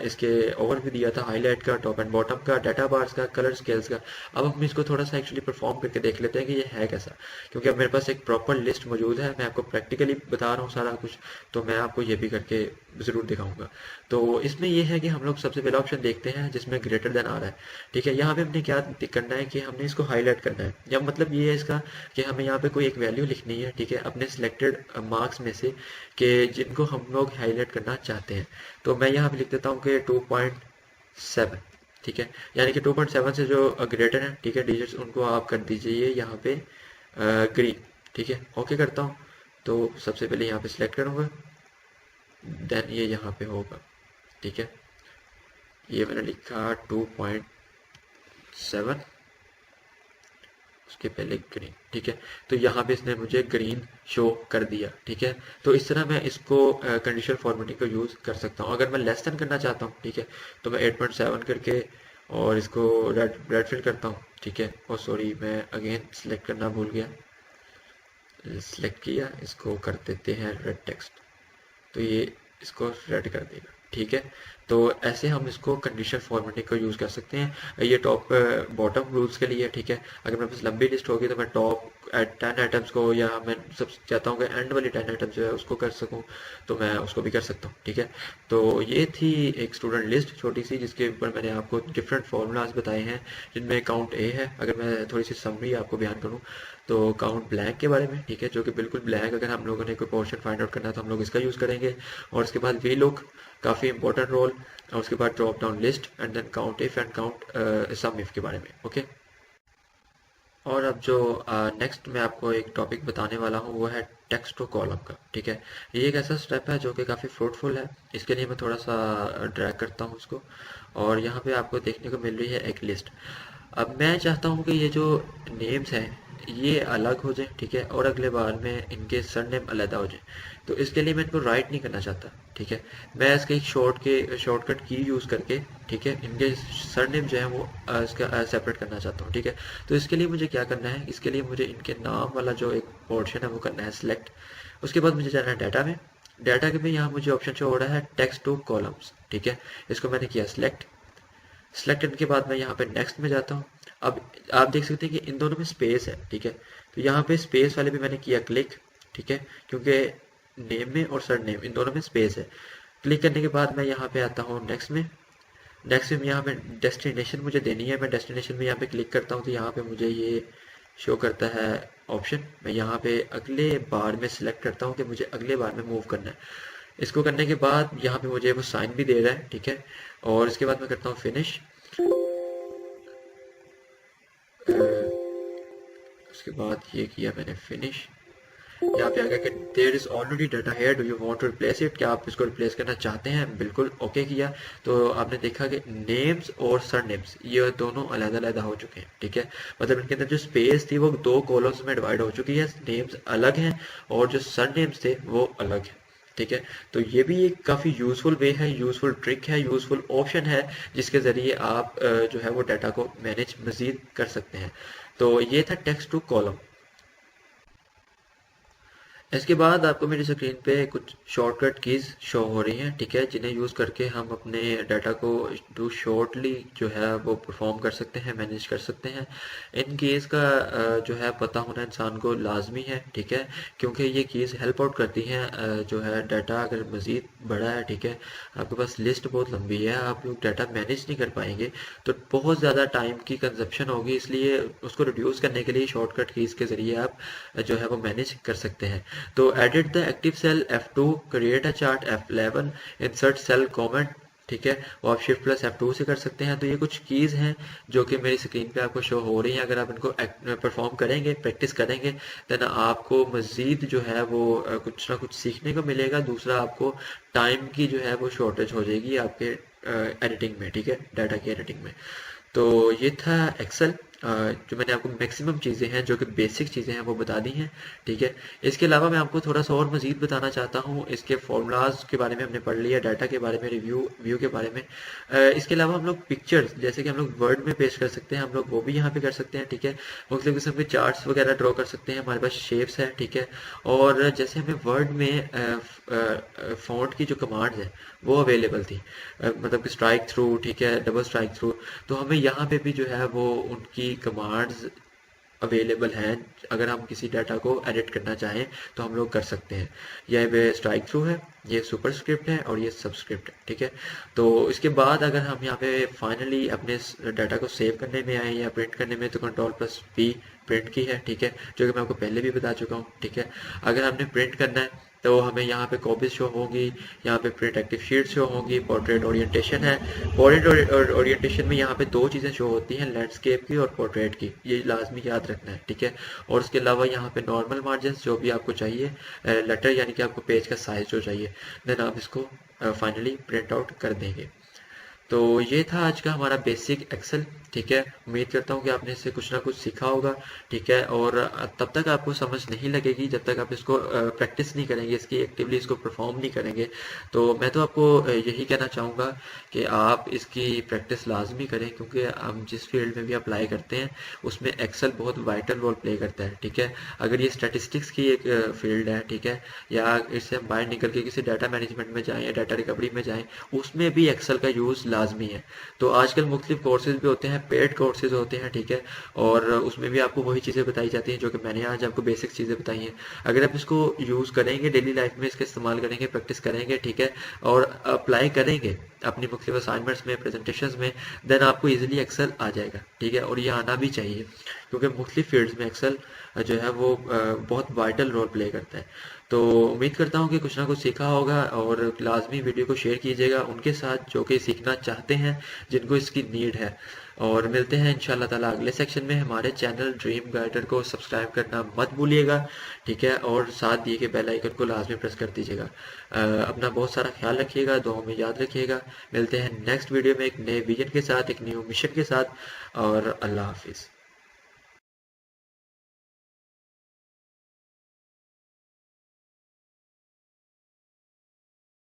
इसके ओवरव्यू दिया था हाईलाइट का, टॉप एंड बॉटम का, डाटा बार्स का, कलर स्केल्स का। अब हम इसको थोड़ा सा एक्चुअली परफॉर्म करके देख लेते हैं कि ये है कैसा, क्योंकि अब मेरे पास एक प्रॉपर लिस्ट मौजूद है, मैं आपको प्रैक्टिकली बता रहा हूँ सारा कुछ, तो मैं आपको ये भी करके ज़रूर दिखाऊंगा। तो इसमें ये है कि हम लोग सबसे पहला ऑप्शन देखते हैं जिसमें ग्रेटर देन आ रहा है, ठीक है। यहाँ पे हमने क्या करना है कि हमने इसको हाईलाइट करना है, या मतलब ये है इसका कि हमें यहाँ पे कोई एक वैल्यू लिखनी है, ठीक है, अपने सिलेक्टेड मार्क्स में से कि जिनको हम लोग हाईलाइट करना चाहते हैं। तो मैं यहाँ पे लिख देता हूँ कि 2.7, ठीक है, यानी कि 2.7 से जो ग्रेटर है, ठीक है, डिजिट्स, उनको आप कर दीजिए यहाँ पे ग्रीन, ठीक है। ओके करता हूँ, तो सबसे पहले यहाँ पे सिलेक्ट करूँगा, देन ये यहाँ पे होगा, ठीक है। ये मैंने लिखा 2.7, उसके पहले ग्रीन, ठीक है। तो यहाँ पे इसने मुझे ग्रीन शो कर दिया, ठीक है। तो इस तरह मैं इसको कंडीशनल फॉर्मेटिंग को यूज़ कर सकता हूँ। अगर मैं लेस देन करना चाहता हूँ, ठीक है, तो मैं 8.7 करके और इसको रेड फिल करता हूँ, ठीक है। और सॉरी, मैं अगेन सिलेक्ट करना भूल गया, सिलेक्ट किया, इसको कर देते हैं रेड टेक्स्ट, तो ये इसको रेड कर देगा, ठीक है। तो ऐसे हम इसको कंडीशनल फॉर्मेटिंग को यूज़ कर सकते हैं। ये टॉप बॉटम रूल्स के लिए, ठीक है। अगर मेरे पास लंबी लिस्ट होगी तो मैं टॉप 10 आइटम्स को, या मैं सब चाहता हूँ कि एंड वाली 10 आइटम्स जो है उसको कर सकूँ, तो मैं उसको भी कर सकता हूँ, ठीक है। तो ये थी एक स्टूडेंट लिस्ट छोटी सी, जिसके ऊपर मैंने आपको डिफरेंट फार्मूलाज बताए हैं, जिनमें काउंट ए है। अगर मैं थोड़ी सी समरी आपको बयान करूँ तो काउंट ब्लैंक के बारे में, ठीक है, जो कि बिल्कुल ब्लैंक, अगर हम लोगों ने कोई पोर्शन फाइंड आउट करना है तो हम लोग इसका यूज़ करेंगे। और उसके बाद वी लुक, काफ़ी इंपॉर्टेंट रोल। और उसके बाद drop down list and then count if and count sum if के बारे में, ओके। और अब जो नेक्स्ट मैं आपको एक टॉपिक बताने वाला हूँ वो है टेक्स्ट टू कॉलम का, ठीक है। ये एक ऐसा स्टेप है जो कि काफ़ी फ्रूटफुल है। इसके लिए मैं थोड़ा सा ड्रैग करता हूँ इसको, और यहाँ पे आपको देखने को मिल रही है एक लिस्ट। अब मैं चाहता हूँ कि ये जो नेम्स हैं ये अलग हो जाए, ठीक है, और अगले बार में इनके सरनेम अलग हो जाए। तो इसके लिए मैं इनको राइट नहीं करना चाहता, ठीक है। मैं इसके एक शॉर्टकट की यूज़ करके, ठीक है, इनके सरनेम जो है वो इसका सेपरेट करना चाहता हूँ, ठीक है। तो इसके लिए मुझे क्या करना है, इसके लिए मुझे इनके नाम वाला जो एक पोर्शन है वो करना है सिलेक्ट। उसके बाद मुझे जाना है डाटा में। डाटा के में यहाँ मुझे ऑप्शन शो हो रहा है टेक्स्ट टू कॉलम्स, ठीक है। इसको मैंने किया सिलेक्ट। सिलेक्ट करने के बाद मैं यहाँ पे नेक्स्ट में जाता हूँ। अब आप देख सकते हैं कि इन दोनों में स्पेस है, ठीक है। तो यहाँ पे स्पेस वाले भी मैंने किया क्लिक, ठीक है, क्योंकि नेम में और सर नेम इन दोनों में स्पेस है। क्लिक करने के बाद मैं यहाँ पे आता हूँ नेक्स्ट में। नेक्स्ट में यहाँ पे डेस्टिनेशन मुझे देनी है। मैं डेस्टिनेशन में यहाँ पे क्लिक करता हूँ तो यहाँ पे मुझे ये शो करता है ऑप्शन। मैं यहाँ पे अगले बार में सिलेक्ट करता हूँ कि मुझे अगले बार में मूव करना है। इसको करने के बाद यहाँ पे मुझे वो साइन भी दे रहा है, ठीक है। और इसके बाद मैं करता हूँ फिनिश। उसके बाद ये किया मैंने फिनिश। यहाँ पे आ गया कि there is already data here, do you want to replace it, क्या आप इसको रिप्लेस करना चाहते हैं। बिल्कुल ओके किया। तो आपने देखा कि नेम्स और सर नेम्स ये दोनों अलग अलग हो चुके हैं, ठीक है। मतलब इनके अंदर जो स्पेस थी वो दो कॉलम्स में डिवाइड हो चुकी है। नेम्स अलग हैं और जो सर नेम्स थे वो अलग हैं, ठीक है। तो ये भी एक काफ़ी यूज़फुल वे है, यूज़फुल ट्रिक है, यूज़फुल ऑप्शन है जिसके ज़रिए आप जो है वो डाटा को मैनेज मज़ीद कर सकते हैं। तो ये था टेक्स्ट टू कॉलम। इसके बाद आपको मेरी स्क्रीन पे कुछ शॉर्टकट कीज़ शो हो रही हैं, ठीक है, जिन्हें यूज़ करके हम अपने डाटा को टू शॉर्टली जो है वो परफॉर्म कर सकते हैं, मैनेज कर सकते हैं। इन कीज़ का जो है पता होना इंसान को लाजमी है, ठीक है, क्योंकि ये कीज़ हेल्प आउट करती हैं जो है डाटा अगर मज़ीद बड़ा है, ठीक है, आपके पास लिस्ट बहुत लंबी है, आप लोग डाटा मैनेज नहीं कर पाएंगे तो बहुत ज़्यादा टाइम की कंजप्शन होगी। इसलिए उसको रिड्यूस करने के लिए शॉर्टकट कीज़ के ज़रिए आप जो है वो मैनेज कर सकते हैं। तो edit the active cell F2, create a chart F11, insert cell comment, ठीक है, वो आप शिफ्ट प्लस F2 से कर सकते हैं। तो ये कुछ कीज़ हैं जो कि मेरी स्क्रीन पे आपको शो हो रही हैं। अगर आप इनको परफॉर्म करेंगे, प्रैक्टिस करेंगे, देन आपको मज़ीद जो है वो कुछ ना कुछ सीखने को मिलेगा। दूसरा आपको टाइम की जो है वो शॉर्टेज हो जाएगी आपके एडिटिंग में, ठीक है, डाटा की एडिटिंग में। तो ये था एक्सेल। जो मैंने आपको मैक्सिमम चीज़ें हैं जो कि बेसिक चीज़ें हैं वो बता दी हैं, ठीक है। इसके अलावा मैं आपको थोड़ा सा और मज़ीद बताना चाहता हूँ। इसके फार्मूलाज के बारे में हमने पढ़ लिया, डाटा के बारे में, व्यू के बारे में। इसके अलावा हम लोग पिक्चर्स जैसे कि हम लोग वर्ड में पेश कर सकते हैं, हम लोग वो भी यहाँ पे कर सकते हैं, ठीक है। मुख्तलिफ किस्म के चार्ट्स वगैरह ड्रॉ कर सकते हैं, हमारे पास शेप्स है, ठीक है। और जैसे हमें वर्ड में फ़ॉन्ट की जो कमांड्स हैं वो अवेलेबल थी, मतलब कि स्ट्राइक थ्रू, ठीक है, डबल स्ट्राइक थ्रू, तो हमें यहाँ पे भी जो है वो उनकी कमांड्स अवेलेबल हैं। अगर हम किसी डाटा को एडिट करना चाहें तो हम लोग कर सकते हैं। यह वे स्ट्राइक थ्रू है, ये सुपरस्क्रिप्ट है और ये सबस्क्रिप्ट है, ठीक है। तो इसके बाद अगर हम यहाँ पे फाइनली अपने डाटा को सेव करने में आए या प्रिंट करने में, तो Ctrl+P प्रिंट की है, ठीक है, जो कि मैं आपको पहले भी बता चुका हूँ, ठीक है। अगर हमने प्रिंट करना है तो हमें यहाँ पे कॉपीज शो होंगी, यहाँ पे प्रिंट एक्टिव शीट शो होंगी, पोर्ट्रेट ओरिएंटेशन है। पोर्ट्रेट ओरिएंटेशन में यहाँ पे दो चीज़ें शो होती हैं, लैंडस्केप की और पोर्ट्रेट की, ये लाजमी याद रखना है, ठीक है। और उसके अलावा यहाँ पे नॉर्मल मार्जिन जो भी आपको चाहिए, लेटर यानी कि आपको पेज का साइज जो चाहिए, देन आप इसको फाइनली प्रिंट आउट कर देंगे। तो ये था आज का हमारा बेसिक एक्सेल, ठीक है। उम्मीद करता हूँ कि आपने इससे कुछ ना कुछ सीखा होगा, ठीक है। और तब तक आपको समझ नहीं लगेगी जब तक आप इसको प्रैक्टिस नहीं करेंगे, इसकी एक्टिवली इसको परफॉर्म नहीं करेंगे। तो मैं तो आपको यही कहना चाहूँगा कि आप इसकी प्रैक्टिस लाजमी करें, क्योंकि हम जिस फील्ड में भी अप्लाई करते हैं उसमें एक्सेल बहुत वाइटल रोल प्ले करता है, ठीक है। अगर ये स्टैटिस्टिक्स की एक फील्ड है, ठीक है, या इससे हम बाहर निकल के किसी डाटा मैनेजमेंट में जाएँ या डाटा रिकवरी में जाएँ, उसमें भी एक्सेल का यूज़ लाजमी है। तो आजकल मुख्तलिफ कोर्सेज भी होते हैं, पेड कोर्सेज होते हैं, ठीक है, और उसमें भी आपको वही चीज़ें बताई जाती हैं जो कि मैंने आज आपको बेसिक चीज़ें बताई हैं। अगर आप इसको यूज़ करेंगे, डेली लाइफ में इसका इस्तेमाल करेंगे, प्रैक्टिस करेंगे, ठीक है, और अप्लाई करेंगे अपनी मुख्तलिफ असाइनमेंट्स में, प्रेजेंटेशंस में, देन आपको ईजिली एक्सेल आ जाएगा, ठीक है। और ये आना भी चाहिए, क्योंकि मुख्तलिफ फील्ड्स में एक्सेल जो है वो बहुत वाइटल रोल प्ले करता है। तो उम्मीद करता हूँ कि कुछ ना कुछ सीखा होगा, और लाजमी वीडियो को शेयर कीजिएगा उनके साथ जो कि सीखना चाहते हैं, जिनको इसकी नीड है। और मिलते हैं इंशाल्लाह ताला अगले सेक्शन में। हमारे चैनल ड्रीम गाइडर को सब्सक्राइब करना मत भूलिएगा, ठीक है, और साथ दिए के बेल आइकन को लाजमी प्रेस कर दीजिएगा। अपना बहुत सारा ख्याल रखिएगा, दुआओं में याद रखिएगा। मिलते हैं नेक्स्ट वीडियो में एक नए विजन के साथ, एक न्यू मिशन के साथ, और अल्लाह हाफिज़।